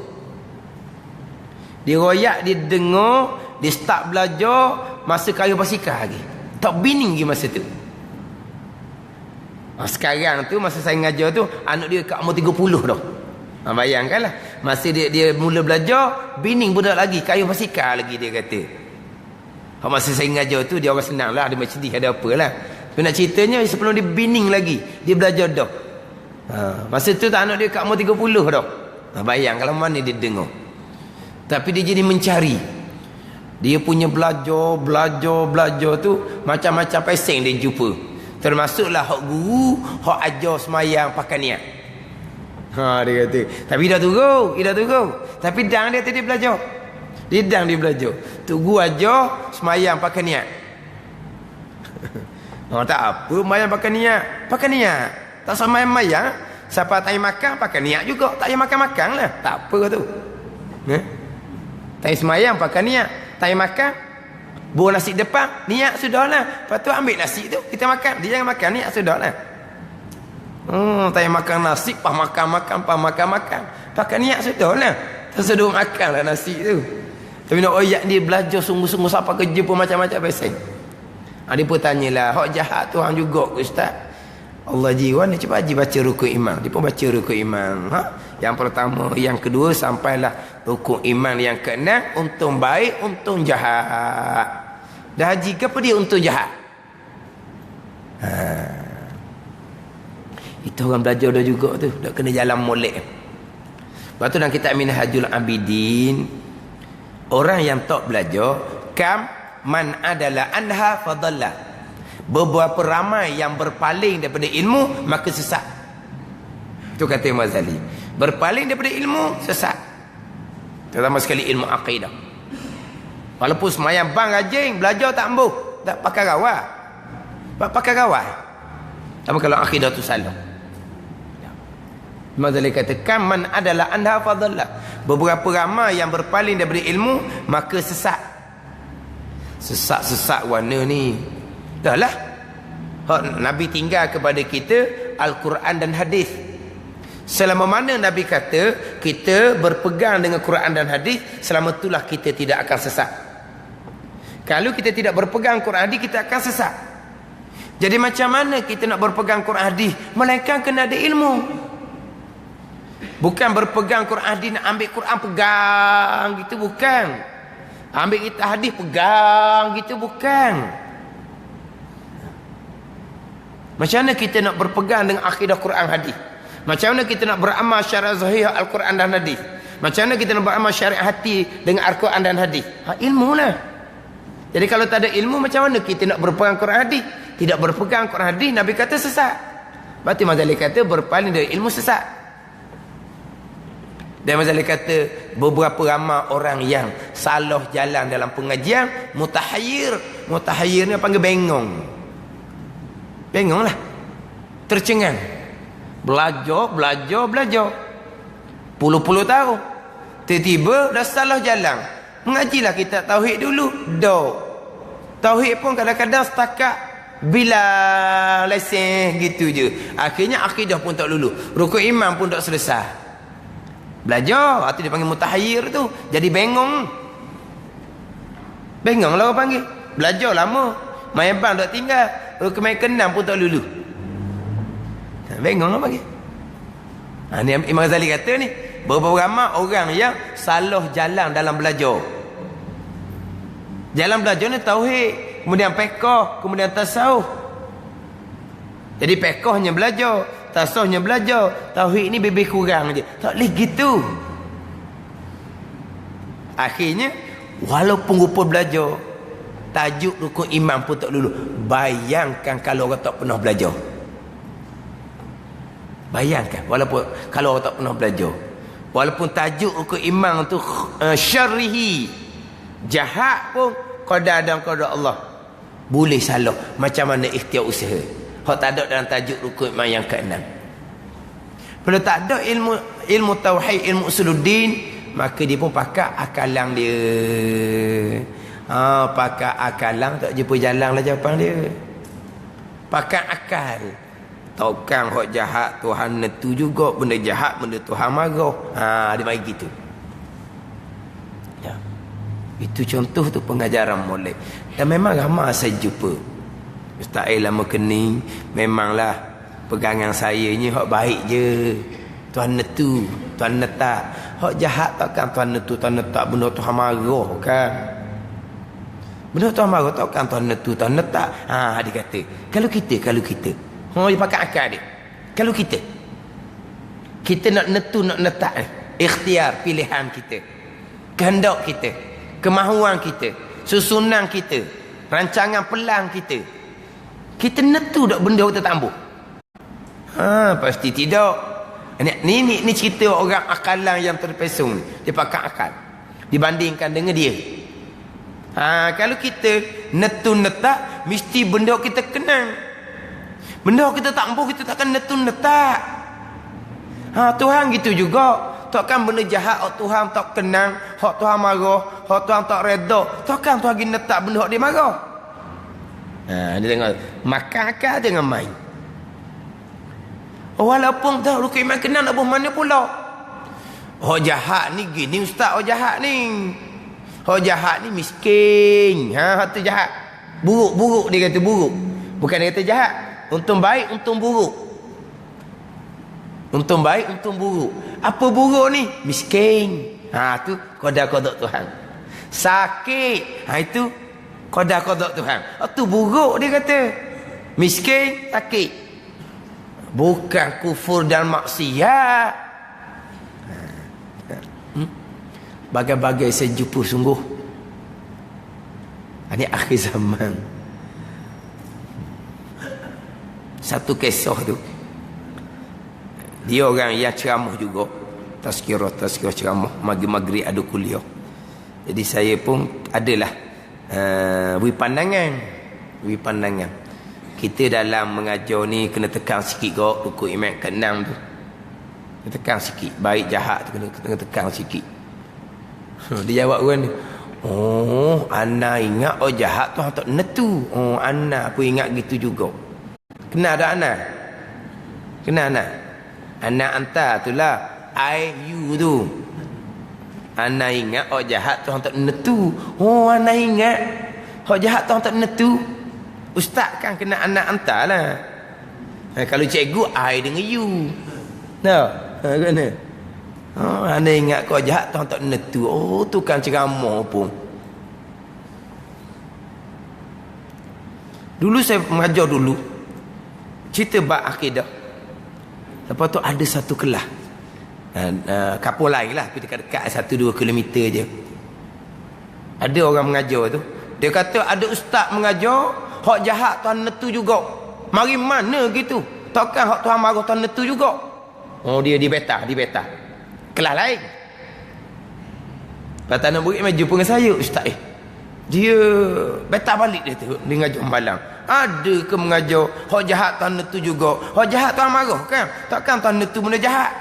Dia royak, dia dengar, dia start belajar masa kayu basikal lagi. Tak bining lagi masa tu. Sekarang tu masa saya ngajar tu anak dia kat umur 30 dah. Bayangkanlah. Masa dia mula belajar, bining budak lagi, kayu basikal lagi dia kata. Masa saya ngajar tu dia orang senang lah, ada masjid, ada apa lah. Tapi nak ceritanya sebelum dia bining lagi, dia belajar dah. Masa tu anak dia kat umur 30 dah. Bayang kalau mana dia dengar. Tapi dia jadi mencari. Dia punya belajar tu macam-macam peseng dia jumpa. Termasuklah hak guru, hak ajar semayang pakai niat. Dia kata, tapi dah turun. Tapi dang dia tadi belajar. Dia belajar. Tu guru ajar semayang pakai niat. Tak apa semayang pakai niat. Pakai niat. Tak semayang. Siapa tak makan pakai niat juga. Tak payah makan lah. Tak apa tu. Tak semayang pakai niat. Tak makan, buah nasi depan, niat sudahlah. Lepas tu ambil nasi tu, kita makan. Dia jangan makan, niat sudahlah. Tak makan nasi, pah makan. Pakai niat sudahlah. Tersedut makanlah nasi tu. Tapi nak oyak dia belajar sungguh-sungguh sampai kerja pun macam-macam peseng. Dia pun tanyalah, hak jahat Tuhan juga ke Ustaz? Allah jiwa ni cuba haji baca rukun iman. Dia pun baca rukun iman. Yang pertama, yang kedua sampailah rukun iman yang keenam, untung baik, untung jahat. Dah haji ke apa dia untung jahat? Itu orang belajar dah juga tu, dah kena jalan molek. Lepas tu dalam kitab Minhajul Abidin, orang yang tak belajar, kam man adalah anha fadallah. Beberapa ramai yang berpaling daripada ilmu maka sesat. Itu kata Imam Ghazali. Berpaling daripada ilmu sesat. Terutama sekali ilmu akidah. Walaupun semayang bang rajin, belajar tak ambuh, tak pakai rawat. Pakai rawat. Tapi kalau akidah tu salah. Imam Ghazali katakan man adalah anha fadallah. Beberapa ramai yang berpaling daripada ilmu maka sesat. Sesat warna ni. Dah lah. Nabi tinggal kepada kita Al-Quran dan hadis. Selama mana Nabi kata kita berpegang dengan Quran dan hadis, selama itulah kita tidak akan sesat. Kalau kita tidak berpegang Quran hadis, kita akan sesat. Jadi macam mana kita nak berpegang Quran hadis? Melainkan kena ada ilmu. Bukan berpegang Quran hadis nak ambil Quran pegang gitu, bukan. Ambil kita hadis pegang gitu, bukan. Macam mana kita nak berpegang dengan akidah Quran hadis? Macam mana kita nak beramal syariat zahir Al-Quran dan hadis? Macam mana kita nak beramal syariat hati dengan Al-Quran dan hadis? Ilmu lah. Jadi kalau tak ada ilmu, macam mana kita nak berpegang Quran hadis? Tidak berpegang Quran hadis, Nabi kata sesat. Berarti Mazali kata berpaling dari ilmu sesat. Dan Mazali kata beberapa ramai orang yang salah jalan dalam pengajian, mutahayyir. Mutahayyir ni panggil bengong. Bengong lah, tercengang. Belajar puluh-puluh tahun, tiba-tiba dah salah jalan. Mengajilah kita tauhid dulu. Tauhid pun kadang-kadang setakat bila lesen gitu je. Akhirnya akidah pun tak lulu, rukun iman pun tak selesai. Belajar, itu dia panggil mutahayyir tu. Jadi bengong lah orang panggil. Belajar lama, main bang tak tinggal, rukun keenam pun tak lulu. Bengong lah bagi. Ni Imam Ghazali kata ni, beberapa ramai orang yang salah jalan dalam belajar. Jalan belajar ni tauhid, kemudian fiqh, kemudian tasawuf. Jadi fiqhnya belajar, tasawufnya belajar, tauhid ni lebih kurang je. Tak boleh gitu. Akhirnya walaupun rupa belajar, tajuk rukun iman pun tak lulu. Bayangkan kalau orang tak pernah belajar. Bayangkan, walaupun kalau orang tak pernah belajar, walaupun tajuk rukun iman tu syarrihi, jahat pun qada dan qada Allah, boleh salah macam mana ikhtiar usaha. Hak tak ada dalam tajuk rukun iman yang ke-6. Kalau tak ada ilmu tauhid, ilmu usuluddin, maka dia pun pakai akalang dia. Pakai akalang tak jumpa jalan lah jawapan dia. Pakai akal. Takkan hak jahat Tuhan netu juga, benda jahat benda Tuhan marah. Dia main gitu. Ya. Itu contoh tu pengajaran molek. Dan memang ramai saya jumpa. Ustaz lama kening, memanglah pegangan saya ni hak baik je. Tuhan netu, Tuhan netak. Hak jahat takkan Tuhan netu, Tuhan netak benda Tuhan marah kan. Benda Tuhan marah takkan Tuhan netu, Tuhan netak. Dia kata, kalau kita. Dia pakai akal dia. Kalau kita nak netu, nak netak ni, ikhtiar, pilihan kita, kehendak kita, kemahuan kita, susunan kita, rancangan pelan kita netu tak benda kita tambah? Pasti tidak. Ni cerita orang akalan yang terpesong ni. Dia pakai akal dibandingkan dengan dia. Kalau kita netu netak, mesti benda kita kenang. Benda kita tak mampu, kita takkan netu netak. Tuhan gitu juga. Takkan benda jahat hak Tuhan tak kenang, hak Tuhan marah, hak Tuhan tak redha, takkan Tuhan pergi netak benda hak dia marah. Dia tengok makan akal jangan main. Walaupun tak rukun iman kenal nak buat mana pula. Hak jahat ni gini ustaz, hak jahat ni. Hak jahat ni miskin. Hak tu jahat. Buruk dia kata buruk. Bukan dia kata jahat. Untung baik, untung buruk. Untung baik, untung buruk. Apa buruk ni? Miskin. Tu qada-qada Tuhan. Sakit. Itu qada-qada Tuhan. Tu buruk dia kata. Miskin, sakit. Bukan kufur dan maksiat. Bagai-bagai saya jumpa sungguh. Ini akhir zaman. Satu kisah tu, dia orang yang ceramah juga, tazkirah ceramah, maghrib ada kuliah. Jadi saya pun adalah beri pandangan. Kita dalam mengajar ni kena tekan sikit kok rukun iman ke-6 tu. Kena tekan sikit, baik jahat tu kena tekan sikit. Dia jawab kan, ana ingat jahat tu tak netu. Ana pun ingat gitu juga. Kenal tak anak? Kenal anak? Anak hantar tu lah you tu. Anak ingat jahat tu tak netu. Anak ingat jahat tu tak netu. Ustaz kan kena anak hantar lah. Kalau cikgu I dengan you. Tak? Kena. Anak ingat jahat tu tak netu. Tu kan ceramah pun. Dulu saya mengajar dulu. Cerita bab akidah. Lepas tu ada satu kelas. Kapal lain lah. Dekat-dekat 1-2 kilometer je. Ada orang mengajar tu. Dia kata ada ustaz mengajar. Hak jahat Tuhan netu juga. Mari mana gitu. Takkan hak Tuhan marah Tuhan netu juga. Dia beta. Kelas lain. Lepas tak nak beri maju pun dengan saya. Ustaz dia beta balik dia tu. Dia ngajar malam. Ada ke mengajar hak jahat Tuhan netu juga. Hak jahat Tuhan marah kan. Takkan Tuhan netu benda jahat.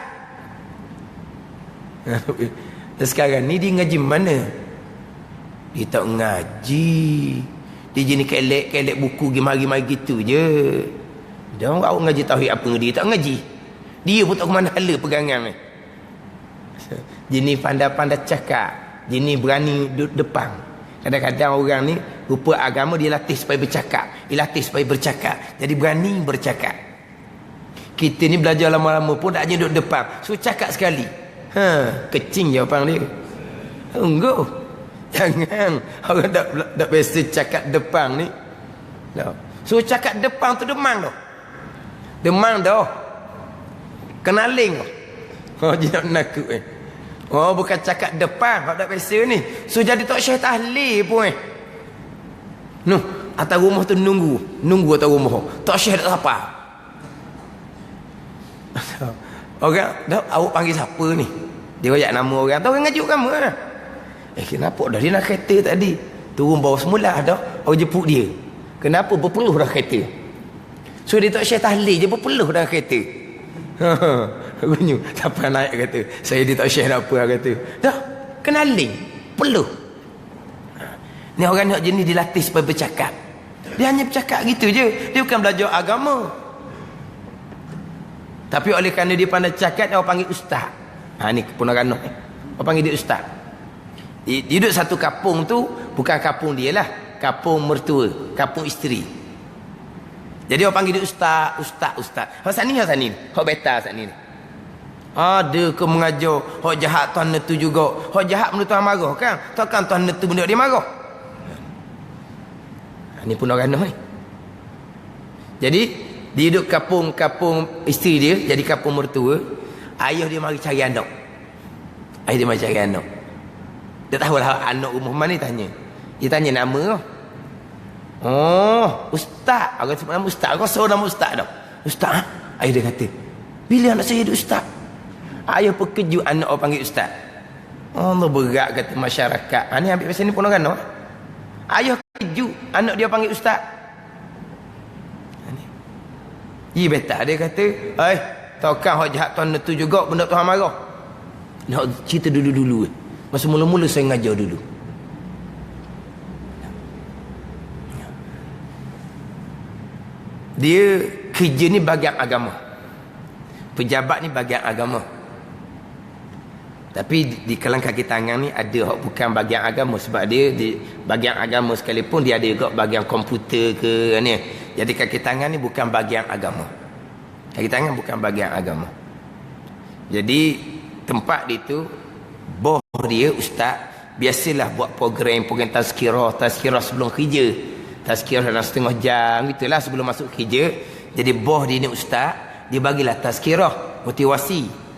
Dan sekarang ni dia ngaji mana? Dia tak ngaji. Dia jenis kelek buku mari-mari gitu je. Dia orang ngaji tauhid apa dengan dia tak ngaji. Dia pun tak ke mana hala pegangan ni. Jenis pandai-pandai cakap. Jenis berani duduk depan. Kadang-kadang orang ni rupa agama dia latih supaya bercakap. Dia latih supaya bercakap. Jadi berani bercakap. Kita ni belajar lama-lama pun tak hanya duduk depan. So cakap sekali. Kecing jawapan dia. Enggak. Jangan. Orang tak biasa cakap depan ni. So cakap depan tu demang dah. Demang dah. Kenaling dah. Dia nak nakut bukan cakap depan. Orang tak biasa ni. So jadi tak syekh tahlil pun atas rumah tu nunggu atas rumah. Tak syekh tak apa. Orang dah awak panggil siapa ni? Dia royak nama orang tu, orang ngajuk kamu lah. Kenapa dah dia nak kereta tadi? Turun bawah semula dah. Awak jemput dia. Kenapa berpeluh dah kereta? So dia tak syekh tahlil je berpeluh dah kereta. Runyu siapa naik kata saya dia tak syekh apa kata. Dah kenalin peluh. Ni orang nak jenis dilatih supaya bercakap. Dia hanya bercakap gitu je. Dia bukan belajar agama. Tapi oleh kerana dia pandai cakap, dia panggil ustaz. Ni keponakan ni. Dia panggil dia ustaz. Dia duduk satu kampung tu, bukan kampung dia lah. Kampung mertua, kampung isteri. Jadi orang panggil dia ustaz, ustaz, ustaz. Hak sani, hak sani. Hak beta sani. Ada ke mengajar, hak jahat tuan netu juga. Hak jahat benda tuan marah kan? Takkan tuan netu benda dia marah. Ni pun orang ni. Jadi dia duduk kampung isteri dia, jadi kampung mertua. Ayah dia mari cari anak. Ayah dia mari cari anak. Dia tahu lah anak rumah mana ni tanya. Dia tanya nama. Oh, ustaz. Aku sebut nama ustaz. Aku rasa nama ustaz dah. Ustaz, ayah dia kata, bila anak saya jadi ustaz? Ayah perkejut anak orang panggil ustaz. Allah berat kata masyarakat. Ni ambil pasal ni pun orang no. Ayah kejut anak dia panggil ustaz. Dia betul dia kata, takkan hak jahat tuan tu juga benda Tuhan marah. Nak cerita dulu-dulu. Masa mula-mula saya ngajar dulu. Dia kerja ni bahagian agama. Pejabat ni bahagian agama. Tapi di kalangan kaki tangan ni ada hak bukan bahagian agama. Sebab dia di bahagian agama sekalipun dia ada juga bahagian komputer ke ni. Jadi kaki tangan ni bukan bahagian agama. Kaki tangan bukan bahagian agama. Jadi tempat dia tu boh dia ustaz biasalah buat program tazkirah sebelum kerja. Tazkirah dalam setengah jam gitulah sebelum masuk kerja. Jadi boh dia ni ustaz, dia bagilah tazkirah, motivasi.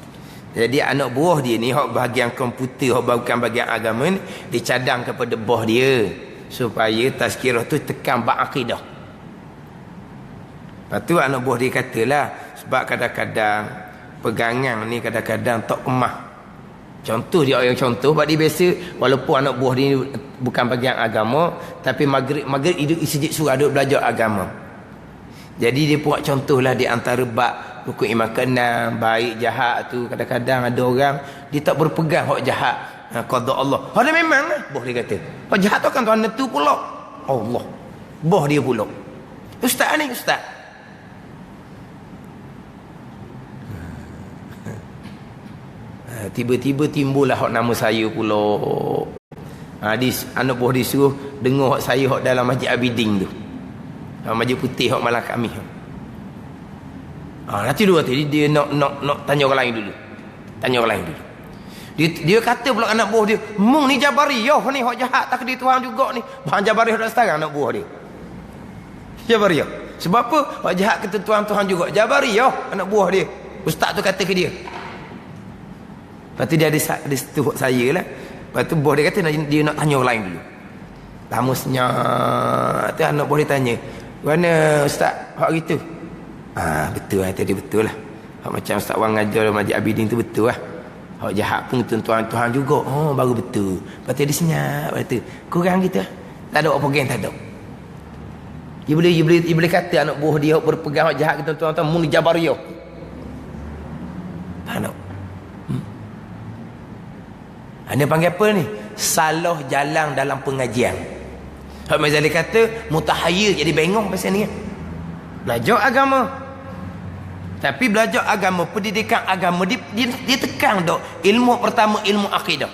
Jadi anak buah dia ni hak bahagian komputer, hak bukan bahagian agama ni, dicadang kepada boh dia supaya tazkirah tu tekan bab akidah. Lepas tu anak buah dia katalah, sebab kadang-kadang pegangan ni kadang-kadang tak kemah. Contoh dia yang contoh, sebab dia biasa walaupun anak buah dia bukan bahagian agama, tapi maghrib hidup sejid surah duduk belajar agama. Jadi dia buat contoh lah di antara bab rukun iman keenam, baik jahat tu, kadang-kadang ada orang dia tak berpegang hak jahat, qada Allah. Ada memang lah, boh dia kata. Hak jahat tu kan Tuhan netu pula. Allah. Boh dia pula. Ustaz ni ustaz. Tiba-tiba timbullah hak nama saya pula. Anak buah dia suruh dengar hak saya hak dalam Masjid Abidin tu. Masjid Putih hak Malang Khamis. Nanti dulu dia nak tanya orang lain dulu. Tanya orang lain dulu. Dia kata pula anak buah dia, "Mung ni Jabariyah ni hak jahat tak di Tuhan juga ni." Bahan Jabariyah dah sekarang anak buah dia. Jabariyah. Sebab apa? Hak jahat kata Tuhan juga. Jabariyah anak buah dia. Ustaz tu kata ke dia. Lepas tu dia ada setuhuk saya lah. Lepas tu bos dia kata dia nak tanya orang lain dulu. Lama senyap tu anak bos dia tanya, "Mana ustaz hak gitu?" Betul lah tadi, betul lah. Hak macam ustaz Wang ngajar Masjid Abidin tu betul lah. Hak jahat pun tuan-tuan juga. Baru betul. Lepas tu dia senyap. Lepas tu kurang gitu lah. Tak ada apa pegang, tak ada. Dia boleh kata anak buah dia berpegang hak jahat ke tuan-tuan mung Jabariyah. Tak nak. Dia panggil apa ni? Salah jalan dalam pengajian. Hak Mazali kata mutahayyir, jadi bengong pasal ni. Belajar agama. Tapi belajar agama, pendidikan agama dia tekan dok. Ilmu pertama ilmu akidah.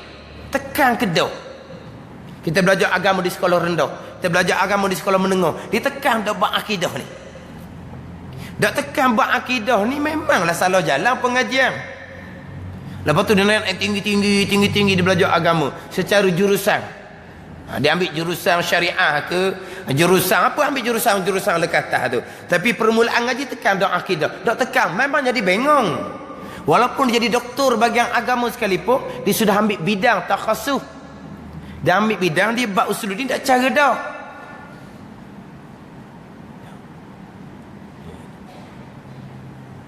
Tekan ke dok. Kita belajar agama di sekolah rendah, kita belajar agama di sekolah menengah. Dia tekan dok bab akidah ni. Dak tekan bab akidah ni memanglah salah jalan pengajian. Lepas tu dia naik tinggi-tinggi dia belajar agama secara jurusan. Dia ambil jurusan syariah ke, jurusan apa, ambil jurusan lekatah tu. Tapi permulaan ngaji tekan dak akidah. Dak tekan, memang jadi bengong. Walaupun dia jadi doktor bahagian agama sekalipun, dia sudah ambil bidang takhasus. Dia ambil bidang dia bab usuluddin tak cara dah.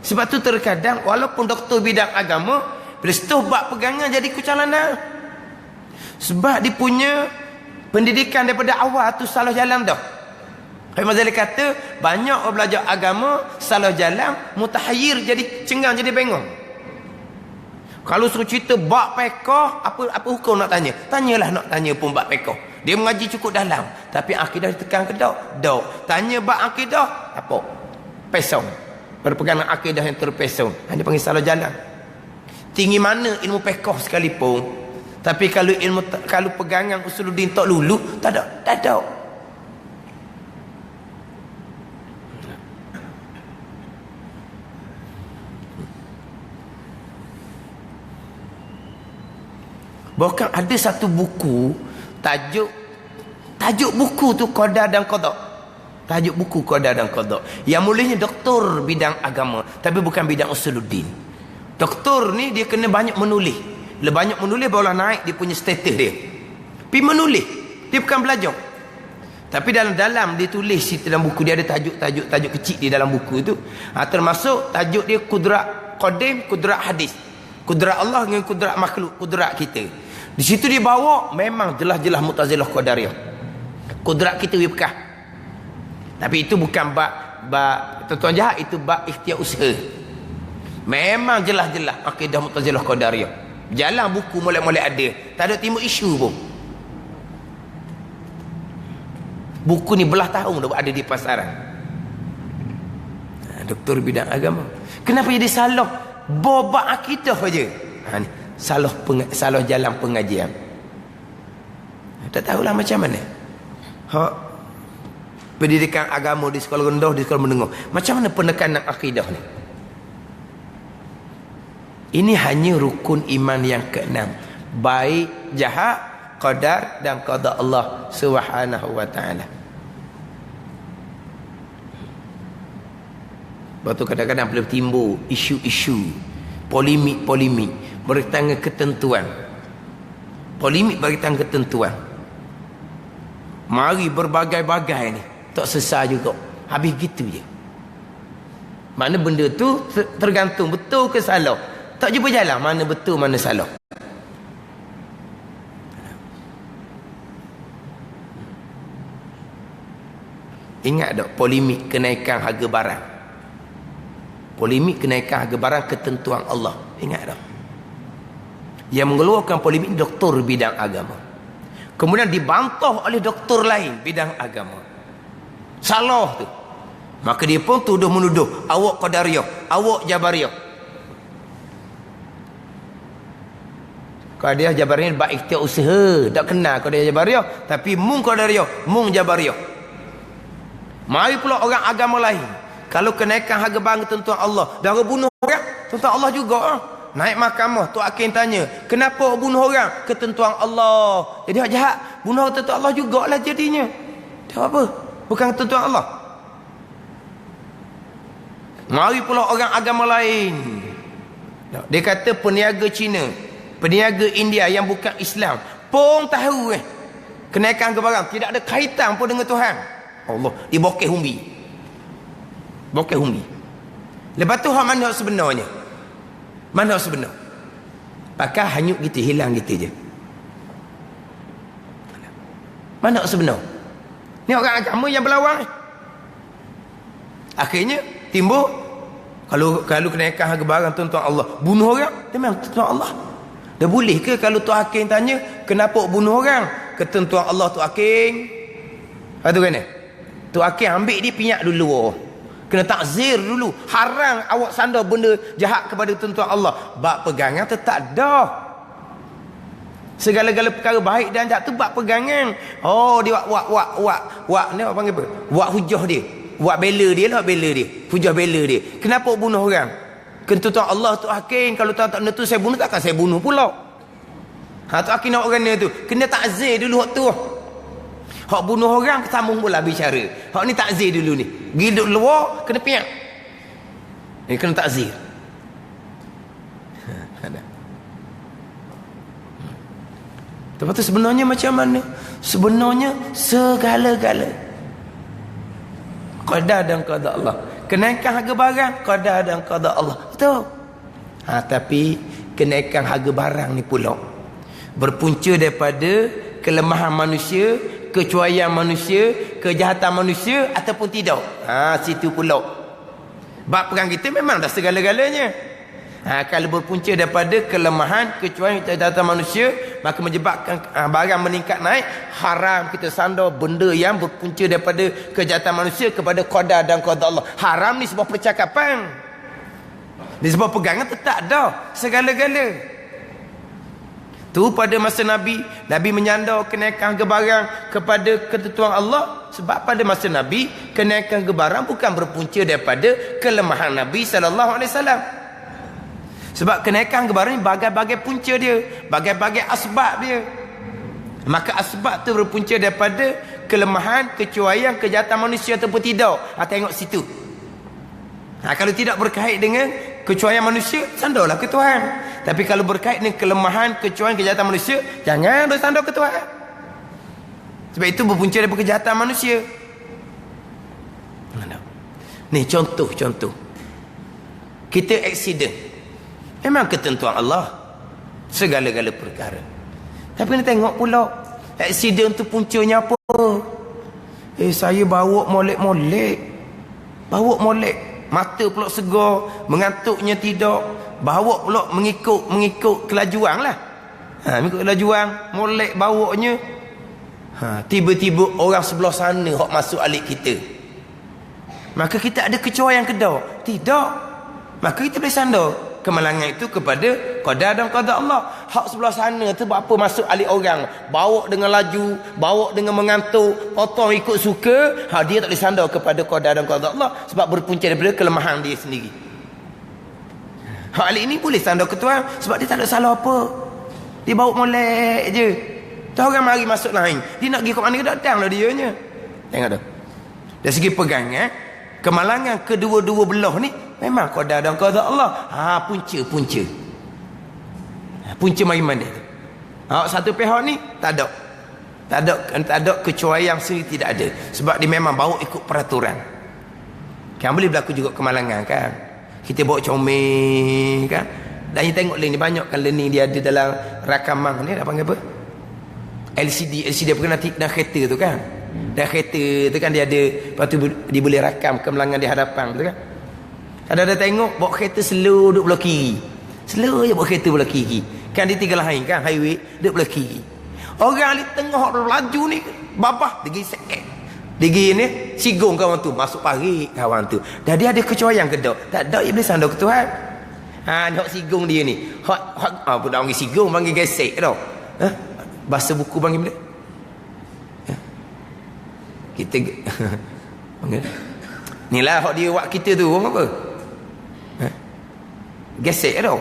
Sebab tu terkadang walaupun doktor bidang agama, bila setuh bab pegangan jadi kucalana. Sebab dia punya pendidikan daripada awal tu salah jalan dah. Imam Ghazali kata, banyak orang belajar agama salah jalan, mutahayyir, jadi cengang, jadi bengong. Kalau suruh cerita bab fiqh, apa hukum nak tanya? Tanyalah nak tanya pun bab fiqh. Dia mengaji cukup dalam, tapi akidah ditekan ke tak? Tak. Tanya bab akidah, apa? Pesong. Berpegangan akidah yang terpesong. Dia panggil salah jalan. Tinggi mana ilmu fiqh sekalipun, tapi kalau pegangan usuluddin tak lulu, tak ada. Bahkan ada satu buku, tajuk buku tu Qadar dan Qadha. Tajuk buku Qadar dan Qadha. Yang mulanya doktor bidang agama, tapi bukan bidang usuluddin. Doktor ni dia kena banyak menulis. Bila banyak menulis barulah naik dia punya status dia. Pergi menulis, dia bukan belajar. Tapi dalam dia tulis dalam buku dia ada tajuk kecil di dalam buku tu. Termasuk tajuk dia Kudrat Qadim, Kudrat Hadis. Kudrat Allah dengan kudrat makhluk, kudrat kita. Di situ dia bawa memang jelas-jelas Mu'tazilah Qadariyah. Kudrat kita wibkah. Tapi itu bukan bab tuan jahat, itu bab ikhtiar usaha. Memang jelas-jelas akidah Mu'tazilah Qadariyah. Jalan buku molek-molek ada. Tak ada timbul isu pun. Buku ni belah tahun dah ada di pasaran. Doktor bidang agama. Kenapa jadi salah? Bobak akidah saja. Ni salah jalan pengajian. Tak tahulah macam mana. Pendidikan agama di sekolah rendah, di sekolah menengah. Macam mana penekanan akidah ni? Ini hanya rukun iman yang keenam. Baik, jahat, qadar dan qada Allah Subhanahu wa taala. Waktu kadang-kadang boleh timbul isu-isu, polemik berkaitan ketentuan. Polemik berkaitan ketentuan. Mari berbagai-bagai ni, tak selesai juga. Habis gitu je. Mana benda tu tergantung betul ke salah. Tak jumpa jalan mana betul mana salah. Ingat tak polemik kenaikan harga barang? Polemik kenaikan harga barang ketentuan Allah. Ingat tak? Yang mengeluarkan polemik doktor bidang agama. Kemudian dibantah oleh doktor lain bidang agama. Salah tu. Maka dia pun tuduh-menuduh. Awak Qadariyah, awak Jabariyah. Qadariyah Jabariyah bab ikhtiar usaha. Tak kenal Qadariyah Jabariyah. Tapi mung Qadariyah, mung Jabariyah. Mari pula orang agama lain. Kalau kenaikan harga barang ketentuan Allah, dan orang bunuh orang, ketentuan Allah juga. Naik mahkamah, Tok Hakim tanya, kenapa bunuh orang? Ketentuan Allah. Jadi hak jahat, bunuh ketentuan Allah jugalah jadinya. Dia apa? Bukan ketentuan Allah. Mari pula orang agama lain. Dia kata peniaga Cina, peniaga India yang bukan Islam pun tahu kenaikan harga barang tidak ada kaitan pun dengan Tuhan. Allah, dia bokeh umbi. Bokeh umbi. Lepas tu mana sebenarnya? Mana sebenar? Pakai hanyut gitu, hilang gitu je. Mana sebenar? Ni orang agama yang berlawan. Akhirnya timbul kalau kenaikan harga barang tuan-tuan Allah, bunuh orang, dia memang tuan Allah. Dah boleh ke kalau Tok Hakim tanya, kenapa bunuh orang? Ketentuan Allah Tok Hakim. Patu kan? Tok Hakim ambil dia pinyak dulu. Kena takzir dulu. Haram awak sandar benda jahat kepada ketentuan Allah. Bab pegangan tetap dah. Segala-gala perkara baik dan jahat tu bab pegangan. Oh, dia wak ni apa panggil apa? Wak hujah dia. Wak bela dia lah, bela dia. Hujah bela dia. Kenapa bunuh orang? Ketentuan Allah Tok Hakim, kalau tuan tak tu saya bunuh, takkan saya bunuh pula. Tok Hakim nak orang dia tu. Kena takzir dulu waktu tu. Hak bunuh orang sambung pula bicara. Hak ni takzir dulu ni. Giduk luar kena piak. Ni kena takzir. Ada. Lepas tu sebenarnya macam mana? Sebenarnya segala-gala qadar dan qada Allah. Kenaikan harga barang qada dan qada Allah. Betul. Tapi kenaikan harga barang ni pula berpunca daripada kelemahan manusia, kecuaian manusia, kejahatan manusia ataupun tidak. Situ pula. Bab perang kita memang dah segala-galanya. Kalau berpunca daripada kelemahan, kecuaian, kejahatan manusia, maka menyebabkan barang meningkat naik, haram kita sandar benda yang berpunca daripada kejahatan manusia kepada qada dan qada Allah. Haram ni sebuah percakapan. Ni sebuah pegangan tetap dah segala-gala. Tu pada masa Nabi menyandar kenaikan harga barang kepada ketentuan Allah, sebab pada masa Nabi kenaikan harga barang bukan berpunca daripada kelemahan Nabi sallallahu alaihi wasallam. Sebab kenaikan harga barang ni bagai-bagai punca dia, bagai-bagai asbab dia. Maka asbab tu berpunca daripada kelemahan, kecuaian, kejahatan manusia ataupun tidak. Tengok situ. Kalau tidak berkait dengan kecuaian manusia, sandarlah ke Tuhan. Tapi kalau berkait dengan kelemahan, kecuaian, kejahatan manusia, jangan bersandar ke Tuhan. Sebab itu berpunca daripada kejahatan manusia. Ni contoh-contoh. Kita aksiden. Memang ketentuan Allah segala-gala perkara. Tapi ni tengok pula aksiden tu puncanya apa? Saya bawa molek-molek. Bawa molek, mata pula segar, mengantuknya tidak. Bawa pula mengikut kelajuan lah. Mengikut kelajuan, molek bawanya. Tiba-tiba orang sebelah sana hok masuk alik kita. Maka kita ada kecuaian ke tak? Tidak. Maka kita boleh sandar kemalangan itu kepada qada dan qada Allah. Hak sebelah sana tu buat apa masuk alik orang, bawa dengan laju, bawa dengan mengantuk, potong ikut suka, dia tak boleh sandar kepada qada dan qada Allah sebab berpunca daripada kelemahan dia sendiri. Hak alik ini boleh sandar ke Tuhan sebab dia tak ada salah apa. Dia bawa molek je. Tu orang mari masuk lain, dia nak pergi ke mana ke datanglah dia nya. Tengok tu. Dari segi pegangan, kemalangan kedua-dua belah ni memang qada dan qada Allah. Punca. Punca mari mana tu? Satu pihak ni tak ada kecuaian sendiri, tidak ada. Sebab dia memang bawa ikut peraturan. Kan boleh berlaku juga kemalangan kan. Kita bawa comel kan. Dan you tengok ni banyak kan learning dia ada dalam rakaman ni, apa panggil apa? LCD apa kena dalam kereta tu kan. Dalam kereta tu kan dia ada, lepas tu dia boleh rakam kemalangan di hadapan, betul kan? Ada tengok bawa kereta slow duduk belah kiri. Slow je bawa kereta belah kiri. Kan dia tiga lain kan, highway duduk belah kiri. Orang di tengah laju ni babah dia gisek. Dia ni sigung kawan tu, masuk parit kawan tu. Dah dia ada kecuaian ke tak? Tak ada, dia boleh sandar ke Tuhan. Ni hak sigung dia ni. Hak budak orang sigung panggil gesek tau. Bahasa buku panggil bila? Kita panggil. Inilah hak dia buat kita tu orang apa? Gesek tau.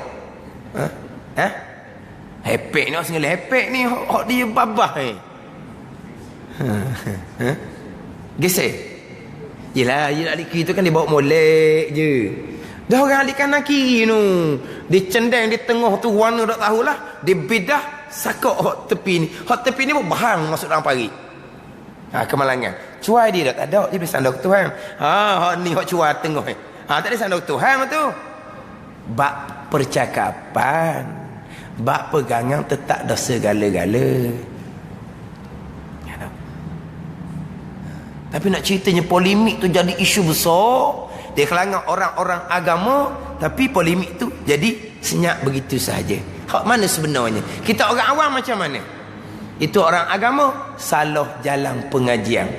Hepek ni, sengaja hepek ni hak dia babah ni. Gesek. Yelah, adik kiri tu kan dia bawa molek je. Dah orang alik kanan kiri tu. Dia cendeng di tengah tu, warna tak tahulah. Dia bedah sakok hak tepi ni. Hak tepi ni pun bahang masuk dalam parit. Kemalangan. Cuai dia tak ada, dia boleh sandar ke Tuhan. Hak ni hak cuai tengah ni. Tak ada sandar ke Tuhan tu. Bab percakapan, bab pegangan tetap dah segala-gala. Tapi nak ceritanya polemik tu jadi isu besar di kalangan orang-orang agama, tapi polemik tu jadi senyap begitu saja. Hak mana sebenarnya? Kita orang awam macam mana? Itu orang agama salah jalan pengajian.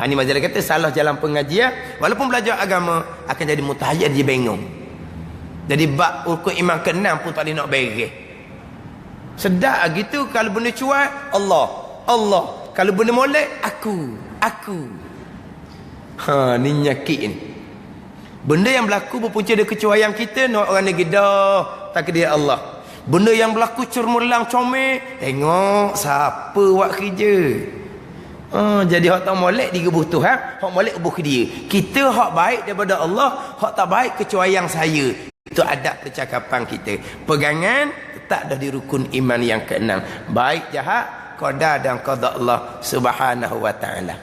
Ini majalah kata salah jalan pengajian. Walaupun belajar agama akan jadi mutahayyir, dia bingung. Jadi bab rukun iman ke-6 pun tak boleh nak beres. Sedap gitu. Kalau benda cuai, Allah. Kalau benda molek, aku. Ni nyakit ni. Benda yang berlaku berpunca dari kecuaian kita, nak orang negeri dah takdir Allah. Benda yang berlaku cermulang comel, tengok siapa buat kerja. Jadi hak tak molek digebuh Tuhan, hak molek gebuh ke dia. Kita hak baik daripada Allah, hak tak baik kecuaian saya. Itu adab percakapan kita. Pegangan tetap dah di rukun iman yang ke-6. Baik jahat, qada dan qada Allah Subhanahu wa taala.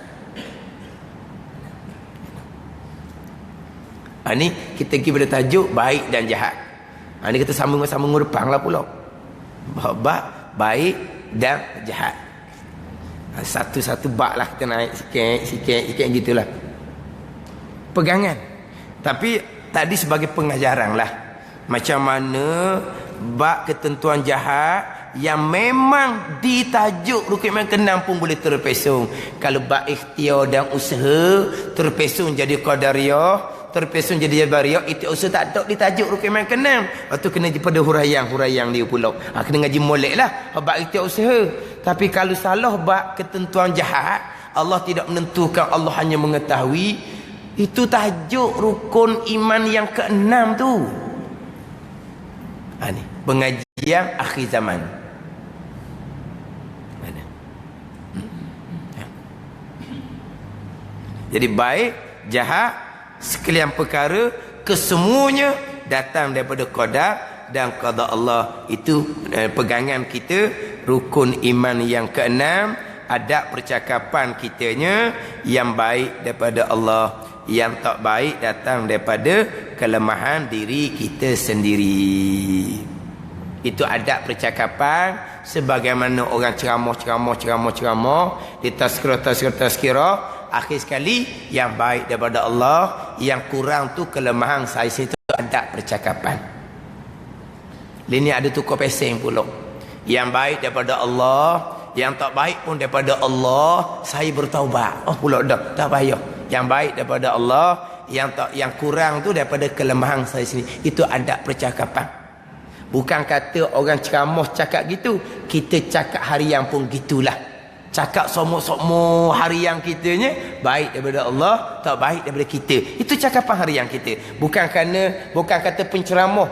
Ni kita pergi pada tajuk baik dan jahat. Ni kita sambung-sambung depan lah pula. Bab baik dan jahat. Satu-satu bab lah kita naik sikit gitulah. Pegangan. Tapi tadi sebagai pengajaran lah. Macam mana bab ketentuan jahat yang memang ditajuk rukun iman ke-6 pun boleh terpesong. Kalau bab ikhtiar dan usaha terpesong jadi qadariyah, terpesong jadi jabariyah, itu usaha tak ada ditajuk rukun iman ke-6. Lepas tu kena pada huraian dia pula. Kena ngaji molek lah bab ikhtiar usaha. Tapi kalau salah bab ketentuan jahat, Allah tidak menentukan, Allah hanya mengetahui, itu tajuk rukun iman yang ke-6 tu. Ni pengajian akhir zaman. Jadi baik, jahat, sekalian perkara, kesemuanya datang daripada qadar dan qada Allah. Itu pegangan kita, rukun iman yang ke-6, adab percakapan kitanya yang baik daripada Allah, yang tak baik datang daripada kelemahan diri kita sendiri. Itu adab percakapan. Sebagaimana orang ceramah di tazkirah, akhir sekali yang baik daripada Allah, yang kurang tu kelemahan saya. Itu adab percakapan. Ini ada tukar pesing pula. Yang baik daripada Allah, yang tak baik pun daripada Allah, saya bertaubat. Pula dah, tak payah. Yang baik daripada Allah, yang kurang tu daripada kelemahan saya sendiri. Itu adab percakapan. Bukan kata orang ceramah cakap gitu, kita cakap harian pun gitulah. Cakap somok-somok harian kitanya, baik daripada Allah, tak baik daripada kita. Itu cakapan harian kita. Bukan kata penceramah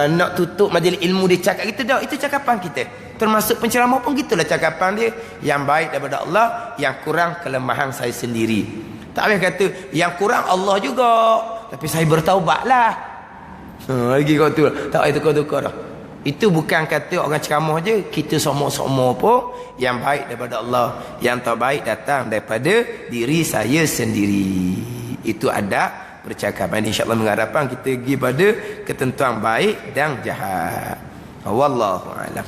nak tutup majlis ilmu dia cakap gitu dah. Itu cakapan kita. Termasuk penceramah pun gitulah cakapan dia. Yang baik daripada Allah, yang kurang kelemahan saya sendiri. Tak boleh kata yang kurang Allah juga, tapi saya bertaubatlah. Lagi kau tu tak payah tukar-tukar dah. Itu bukan kata orang ceramah je, kita somok-somok pun. Yang baik daripada Allah, yang tak baik datang daripada diri saya sendiri. Itu adab percakapan. InsyaAllah mengharapkan kita pergi pada ketentuan baik dan jahat. Wallahu a'lam.